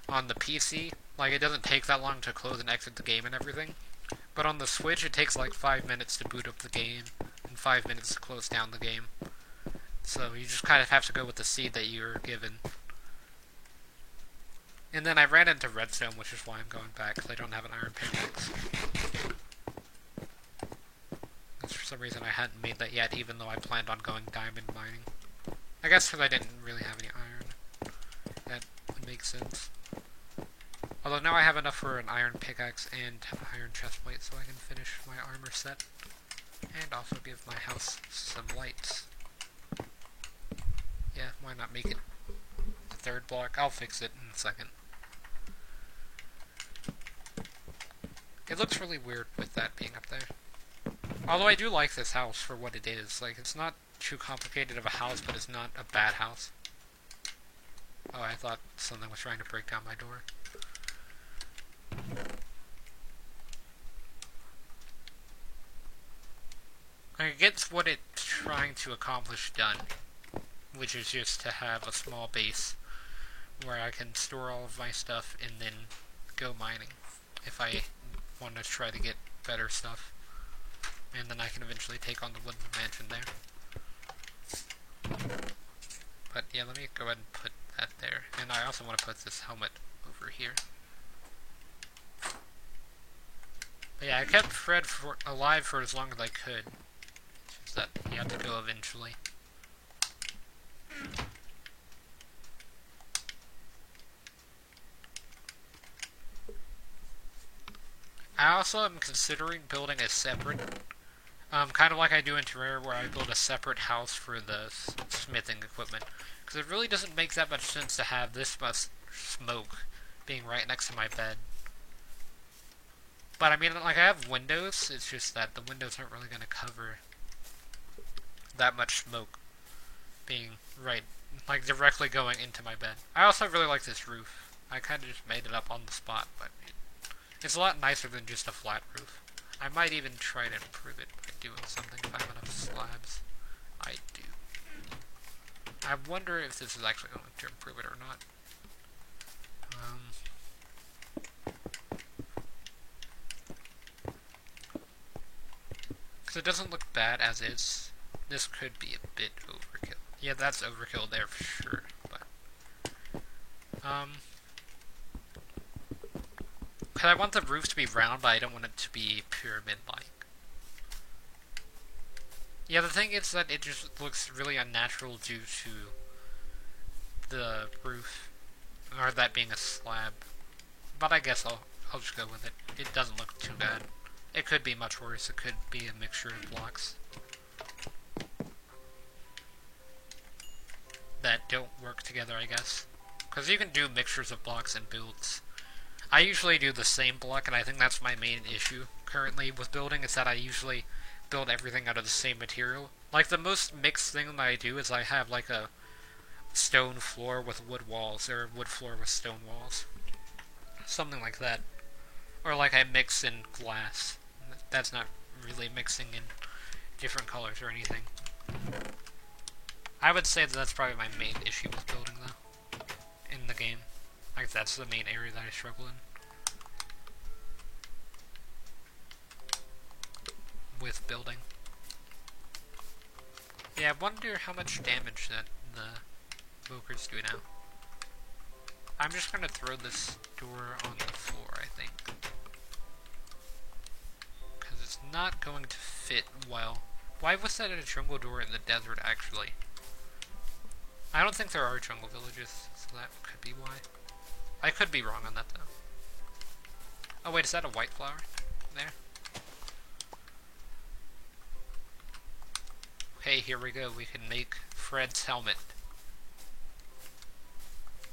on the PC, like it doesn't take that long to close and exit the game and everything, but on the Switch it takes like 5 minutes to boot up the game, and 5 minutes to close down the game. So you just kind of have to go with the seed that you're given. And then I ran into redstone, which is why I'm going back, because I don't have an iron pickaxe. Because for some reason I hadn't made that yet, even though I planned on going diamond mining. I guess because I didn't really have any iron. That would make sense. Although now I have enough for an iron pickaxe and iron chestplate, so I can finish my armor set. And also give my house some lights. Yeah, why not make it the third block? I'll fix it in a second. It looks really weird with that being up there. Although I do like this house for what it is. Like, it's not too complicated of a house, but it's not a bad house. Oh, I thought something was trying to break down my door. It gets what it's trying to accomplish done, which is just to have a small base where I can store all of my stuff and then go mining if I want to try to get better stuff. And then I can eventually take on the wooden mansion there. But yeah, let me go ahead and put that there. And I also want to put this helmet over here. But yeah, I kept Fred alive for as long as I could. It's just that he had to go eventually. I also am considering building a separate, kind of like I do in Terraria, where I build a separate house for the smithing equipment. Because it really doesn't make that much sense to have this much smoke being right next to my bed. But I mean, like, I have windows, it's just that the windows aren't really going to cover that much smoke being right, like, directly going into my bed. I also really like this roof. I kind of just made it up on the spot, but it's a lot nicer than just a flat roof. I might even try to improve it by doing something if I have enough slabs. I do. I wonder if this is actually going to improve it or not. Because it doesn't look bad as is. This could be a bit overkill. Yeah, that's overkill there for sure, but because I want the roof to be round, but I don't want it to be pyramid-like. Yeah, the thing is that it just looks really unnatural due to the roof, or that being a slab. But I guess I'll just go with it. It doesn't look too bad. It could be much worse. It could be a mixture of blocks that don't work together, I guess. Because you can do mixtures of blocks and builds. I usually do the same block, and I think that's my main issue currently with building, is that I usually build everything out of the same material. Like, the most mixed thing that I do is I have, like, a stone floor with wood walls, or a wood floor with stone walls. Something like that. Or, like, I mix in glass. That's not really mixing in different colors or anything. I would say that that's probably my main issue with building, though, in the game. Like, that's the main area that I struggle in. With building. Yeah, I wonder how much damage that the Vokers do now. I'm just gonna throw this door on the floor, I think. Because it's not going to fit well. Why was that a jungle door in the desert, actually? I don't think there are jungle villages, so that could be why. I could be wrong on that, though. Oh wait, is that a white flower? There? Hey, here we go. We can make Fred's helmet.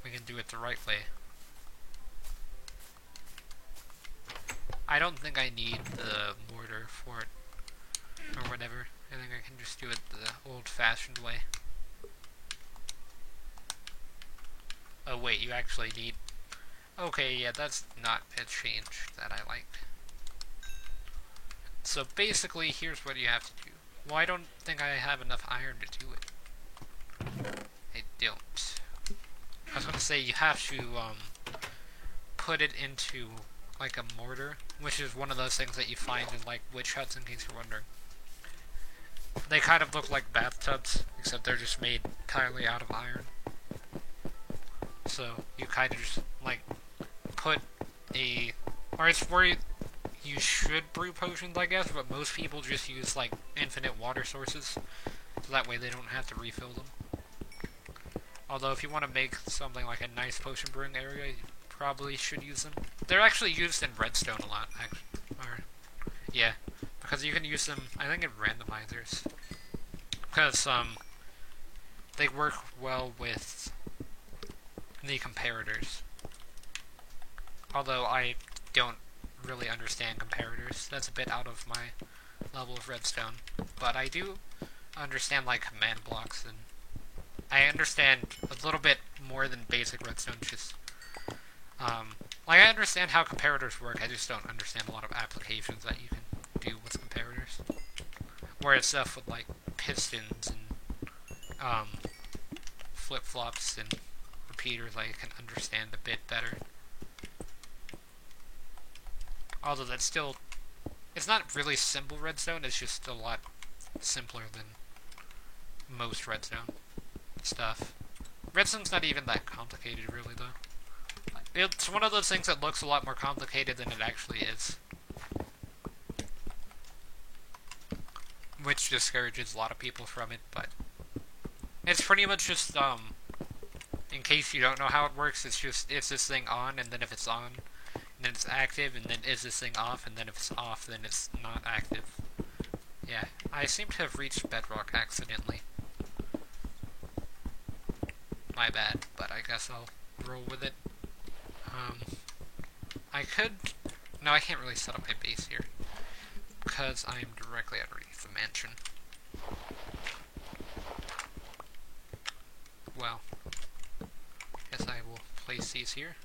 We can do it the right way. I don't think I need the mortar for it, or whatever. I think I can just do it the old-fashioned way. Oh wait, you actually need... Okay, yeah, that's not a change that I like. So basically, here's what you have to do. Well, I don't think I have enough iron to do it. I don't. I was gonna say, you have to, put it into, like, a mortar, which is one of those things that you find in, like, witch huts, in case you're wondering. They kind of look like bathtubs, except they're just made entirely out of iron. So, you kind of just, like, put a... Or it's where you should brew potions, I guess, but most people just use, like, infinite water sources. So that way they don't have to refill them. Although, if you want to make something like a nice potion brewing area, you probably should use them. They're actually used in redstone a lot, actually. Or, yeah. Because you can use them, I think, in randomizers. Because, they work well with the comparators. Although I don't really understand comparators. That's a bit out of my level of redstone. But I do understand, like, command blocks, and I understand a little bit more than basic redstone, just, like, I understand how comparators work, I just don't understand a lot of applications that you can do with comparators. Whereas stuff with, like, pistons and, flip-flops and repeaters, I can understand a bit better. Although that's still... It's not really simple redstone, it's just a lot simpler than most redstone stuff. Redstone's not even that complicated, really, though. It's one of those things that looks a lot more complicated than it actually is. Which discourages a lot of people from it, but... It's pretty much just, in case you don't know how it works, it's just, is this thing on, and then if it's on, then it's active, and then is this thing off, and then if it's off, then it's not active. Yeah, I seem to have reached bedrock accidentally. My bad, but I guess I'll roll with it. I could... No, I can't really set up my base here, because I'm directly underneath the mansion. Well, guess I will place these here.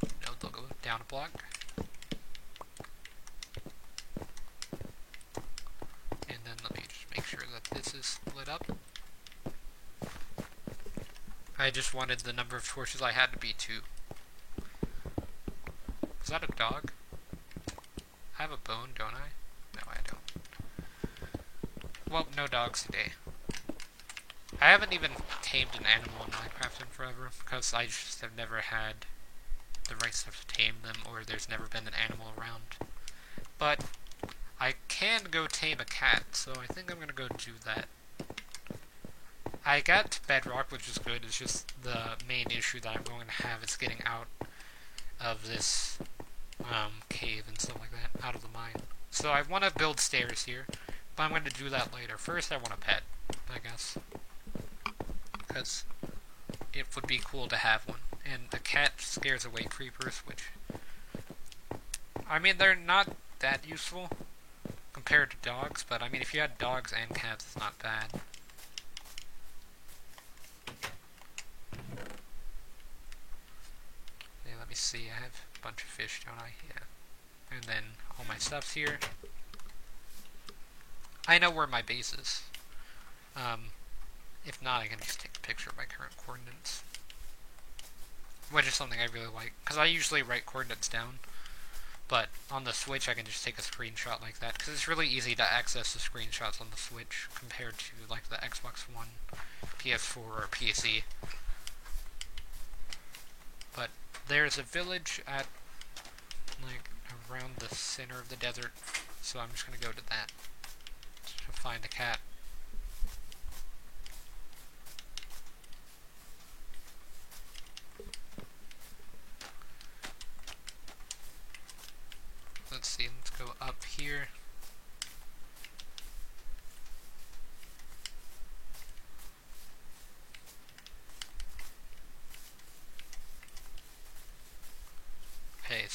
No, they'll go down a block. And then let me just make sure that this is lit up. I just wanted the number of torches I had to be 2. Is that a dog? I have a bone, don't I? No, I don't. Well, no dogs today. I haven't even tamed an animal in Minecraft in forever, because I just have never had the right stuff to tame them, or there's never been an animal around. But I can go tame a cat, so I think I'm gonna go do that. I got to bedrock, which is good. It's just the main issue that I'm going to have is getting out of this cave and stuff like that, out of the mine. So I want to build stairs here, but I'm going to do that later. First, I want a pet, I guess, because it would be cool to have one. And a cat scares away creepers, which, I mean, they're not that useful compared to dogs, but I mean, if you had dogs and cats, it's not bad. Yeah, let me see, I have a bunch of fish, don't I? Yeah. And then all my stuff's here. I know where my base is. If not, I can just take a picture of my current coordinates. Which is something I really like, because I usually write coordinates down. But on the Switch, I can just take a screenshot like that, because it's really easy to access the screenshots on the Switch compared to, like, the Xbox One, PS4, or PC. But there's a village at, like, around the center of the desert, so I'm just going to go to that to find a cat. Let's see, let's go up here.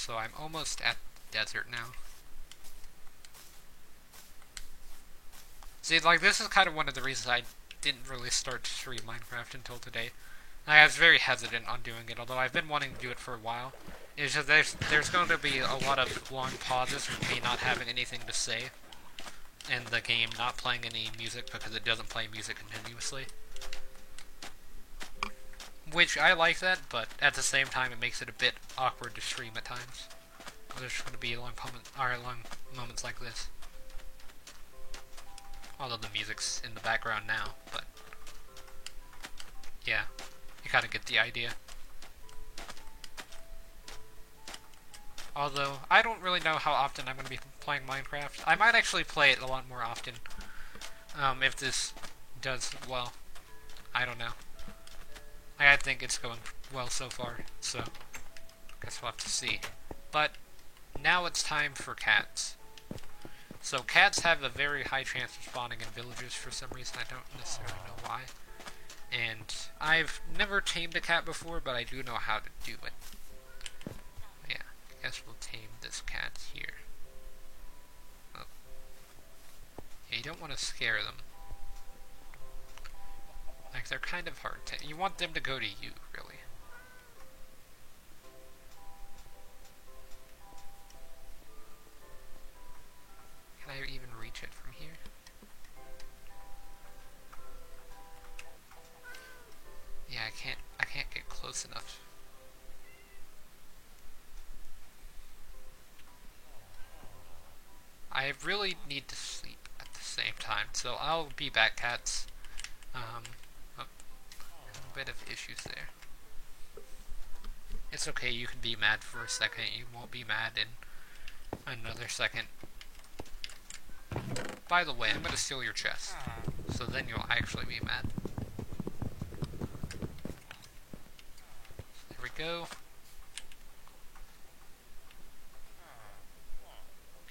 so I'm almost at the desert now. See, like, this is kind of one of the reasons I didn't really start to stream Minecraft until today. I was very hesitant on doing it, although I've been wanting to do it for a while. It's just there's going to be a lot of long pauses with me not having anything to say, and the game not playing any music because it doesn't play music continuously. Which, I like that, but at the same time it makes it a bit awkward to stream at times. There's going to be long moments like this. Although the music's in the background now, but yeah, you kind of get the idea. Although, I don't really know how often I'm going to be playing Minecraft. I might actually play it a lot more often, if this does well. I don't know. I think it's going well so far, so guess we'll have to see. But now it's time for cats. So cats have a very high chance of spawning in villages for some reason. I don't necessarily know why. And I've never tamed a cat before, but I do know how to do it. Yeah, I guess we'll tame this cat here. Oh. Yeah, you don't want to scare them. Like, they're kind of hard to... You want them to go to you, really. Can I even reach it from here? Yeah, I can't get close enough. I really need to sleep at the same time, so I'll be back, cats. A bit of issues there. It's okay, you can be mad for a second, you won't be mad in another second. By the way, I'm gonna steal your chest, so then you'll actually be mad. There we go.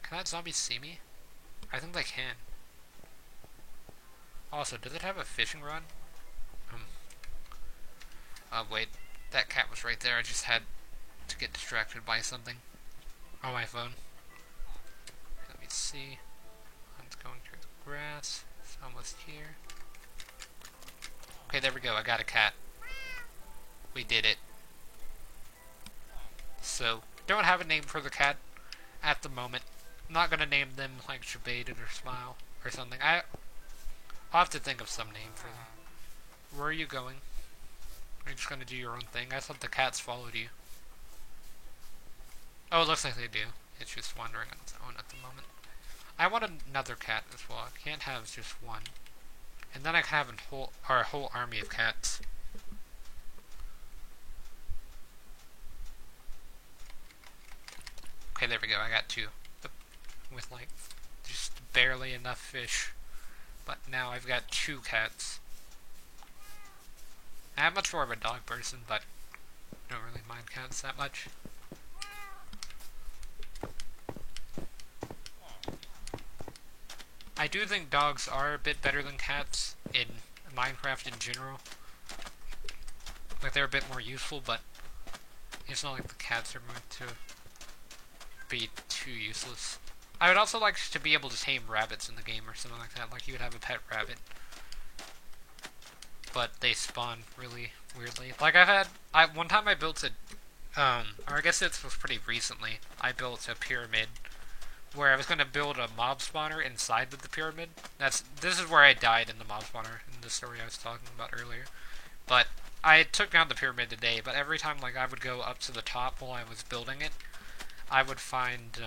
Can that zombie see me? I think they can. Also, does it have a fishing rod? Wait. That cat was right there. I just had to get distracted by something on my phone. Let me see. It's going through the grass. It's almost here. Okay, there we go. I got a cat. We did it. So, don't have a name for the cat at the moment. I'm not gonna name them like Jebaited or Smile or something. I'll have to think of some name for them. Where are you going? Are you just gonna do your own thing? I thought the cats followed you. Oh, it looks like they do. It's just wandering on its own at the moment. I want another cat as well. I can't have just one. And then I can have a whole army of cats. Okay, there we go. I got two. With like just barely enough fish. But now I've got 2 cats. I'm much more of a dog person, but I don't really mind cats that much. I do think dogs are a bit better than cats in Minecraft in general. Like, they're a bit more useful, but it's not like the cats are going to be too useless. I would also like to be able to tame rabbits in the game or something like that. Like, you would have a pet rabbit. But they spawn really weirdly. Like, one time I built or I guess it was pretty recently, I built a pyramid where I was going to build a mob spawner inside of the pyramid. This is where I died in the mob spawner, in the story I was talking about earlier. But I took down the pyramid today, but every time, like, I would go up to the top while I was building it, I would find,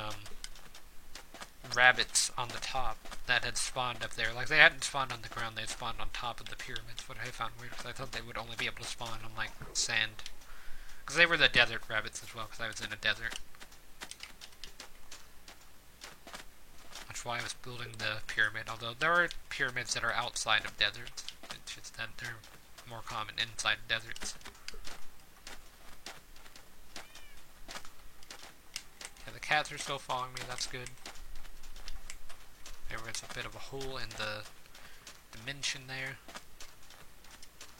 rabbits on the top that had spawned up there. Like, they hadn't spawned on the ground, they had spawned on top of the pyramids, what I found weird, because I thought they would only be able to spawn on, like, sand. Because they were the desert rabbits as well, because I was in a desert. That's why I was building the pyramid, although there are pyramids that are outside of deserts. It's just that they're more common inside deserts. Yeah, the cats are still following me, that's good. There was a bit of a hole in the dimension there.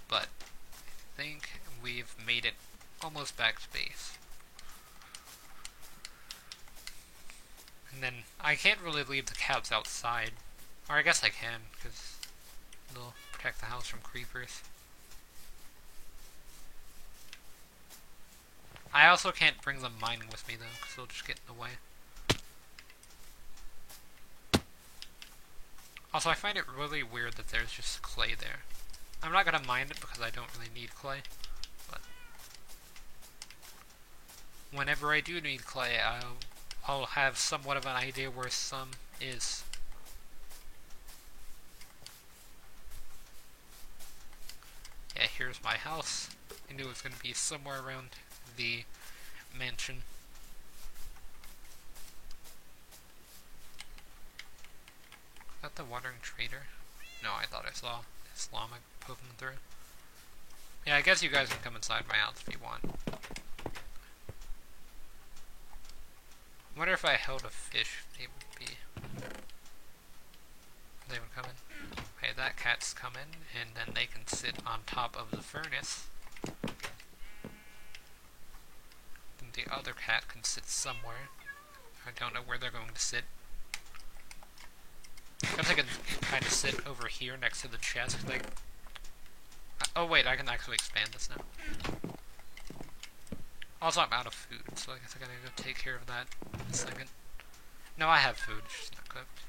But I think we've made it almost back to base. And then I can't really leave the cats outside. Or I guess I can, because they'll protect the house from creepers. I also can't bring them mining with me, though, because they'll just get in the way. Also, I find it really weird that there's just clay there. I'm not going to mine it because I don't really need clay, but whenever I do need clay, I'll have somewhat of an idea where some is. Yeah, here's my house. I knew it was going to be somewhere around the mansion. Is that the wandering trader? No, I thought I saw Islamic poking through. Yeah, I guess you guys can come inside my house if you want. I wonder if I held a fish, they would come in. Okay, that cat's coming, and then they can sit on top of the furnace. And the other cat can sit somewhere. I don't know where they're going to sit. I guess I can kind of sit over here next to the chest. Like, oh wait, I can actually expand this now. Also, I'm out of food, so I guess I gotta go take care of that in a second. No, I have food, it's just not cooked.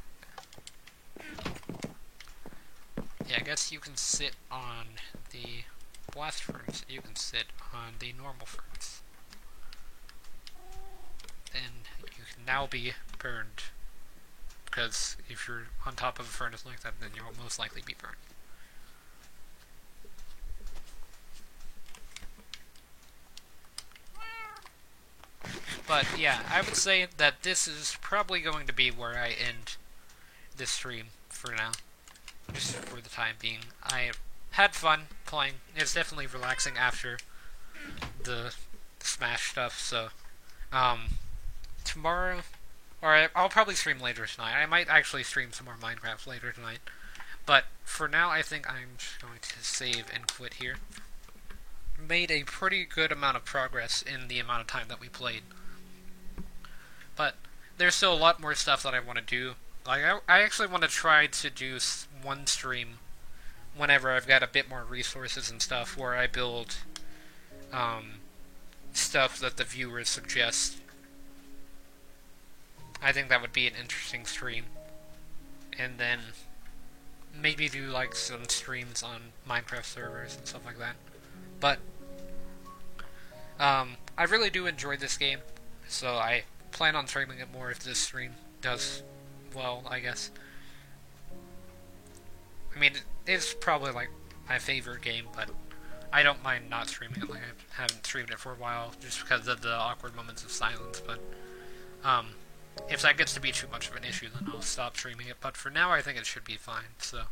Yeah, I guess you can sit on the blast furnace, you can sit on the normal furnace. And you can now be burned. Because if you're on top of a furnace like that, then you'll most likely be burned. But yeah, I would say that this is probably going to be where I end this stream for now. Just for the time being. I had fun playing. It's definitely relaxing after the Smash stuff, so tomorrow, or I'll probably stream later tonight. I might actually stream some more Minecraft later tonight. But for now, I think I'm just going to save and quit here. Made a pretty good amount of progress in the amount of time that we played. But there's still a lot more stuff that I want to do. Like, I actually want to try to do one stream whenever I've got a bit more resources and stuff, where I build stuff that the viewers suggest. I think that would be an interesting stream. And then maybe do like some streams on Minecraft servers and stuff like that. But I really do enjoy this game, so I plan on streaming it more if this stream does well, I guess. I mean, it's probably like my favorite game, but I don't mind not streaming it. Like, I haven't streamed it for a while just because of the awkward moments of silence, but if that gets to be too much of an issue, then I'll stop streaming it. But for now, I think it should be fine. So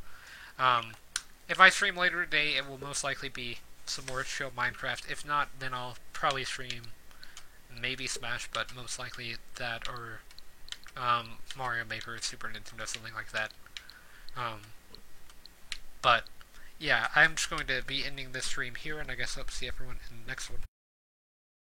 if I stream later today, it will most likely be some more chill Minecraft. If not, then I'll probably stream maybe Smash, but most likely that, or Mario Maker, Super Nintendo, something like that. But yeah, I'm just going to be ending this stream here, and I guess I'll see everyone in the next one.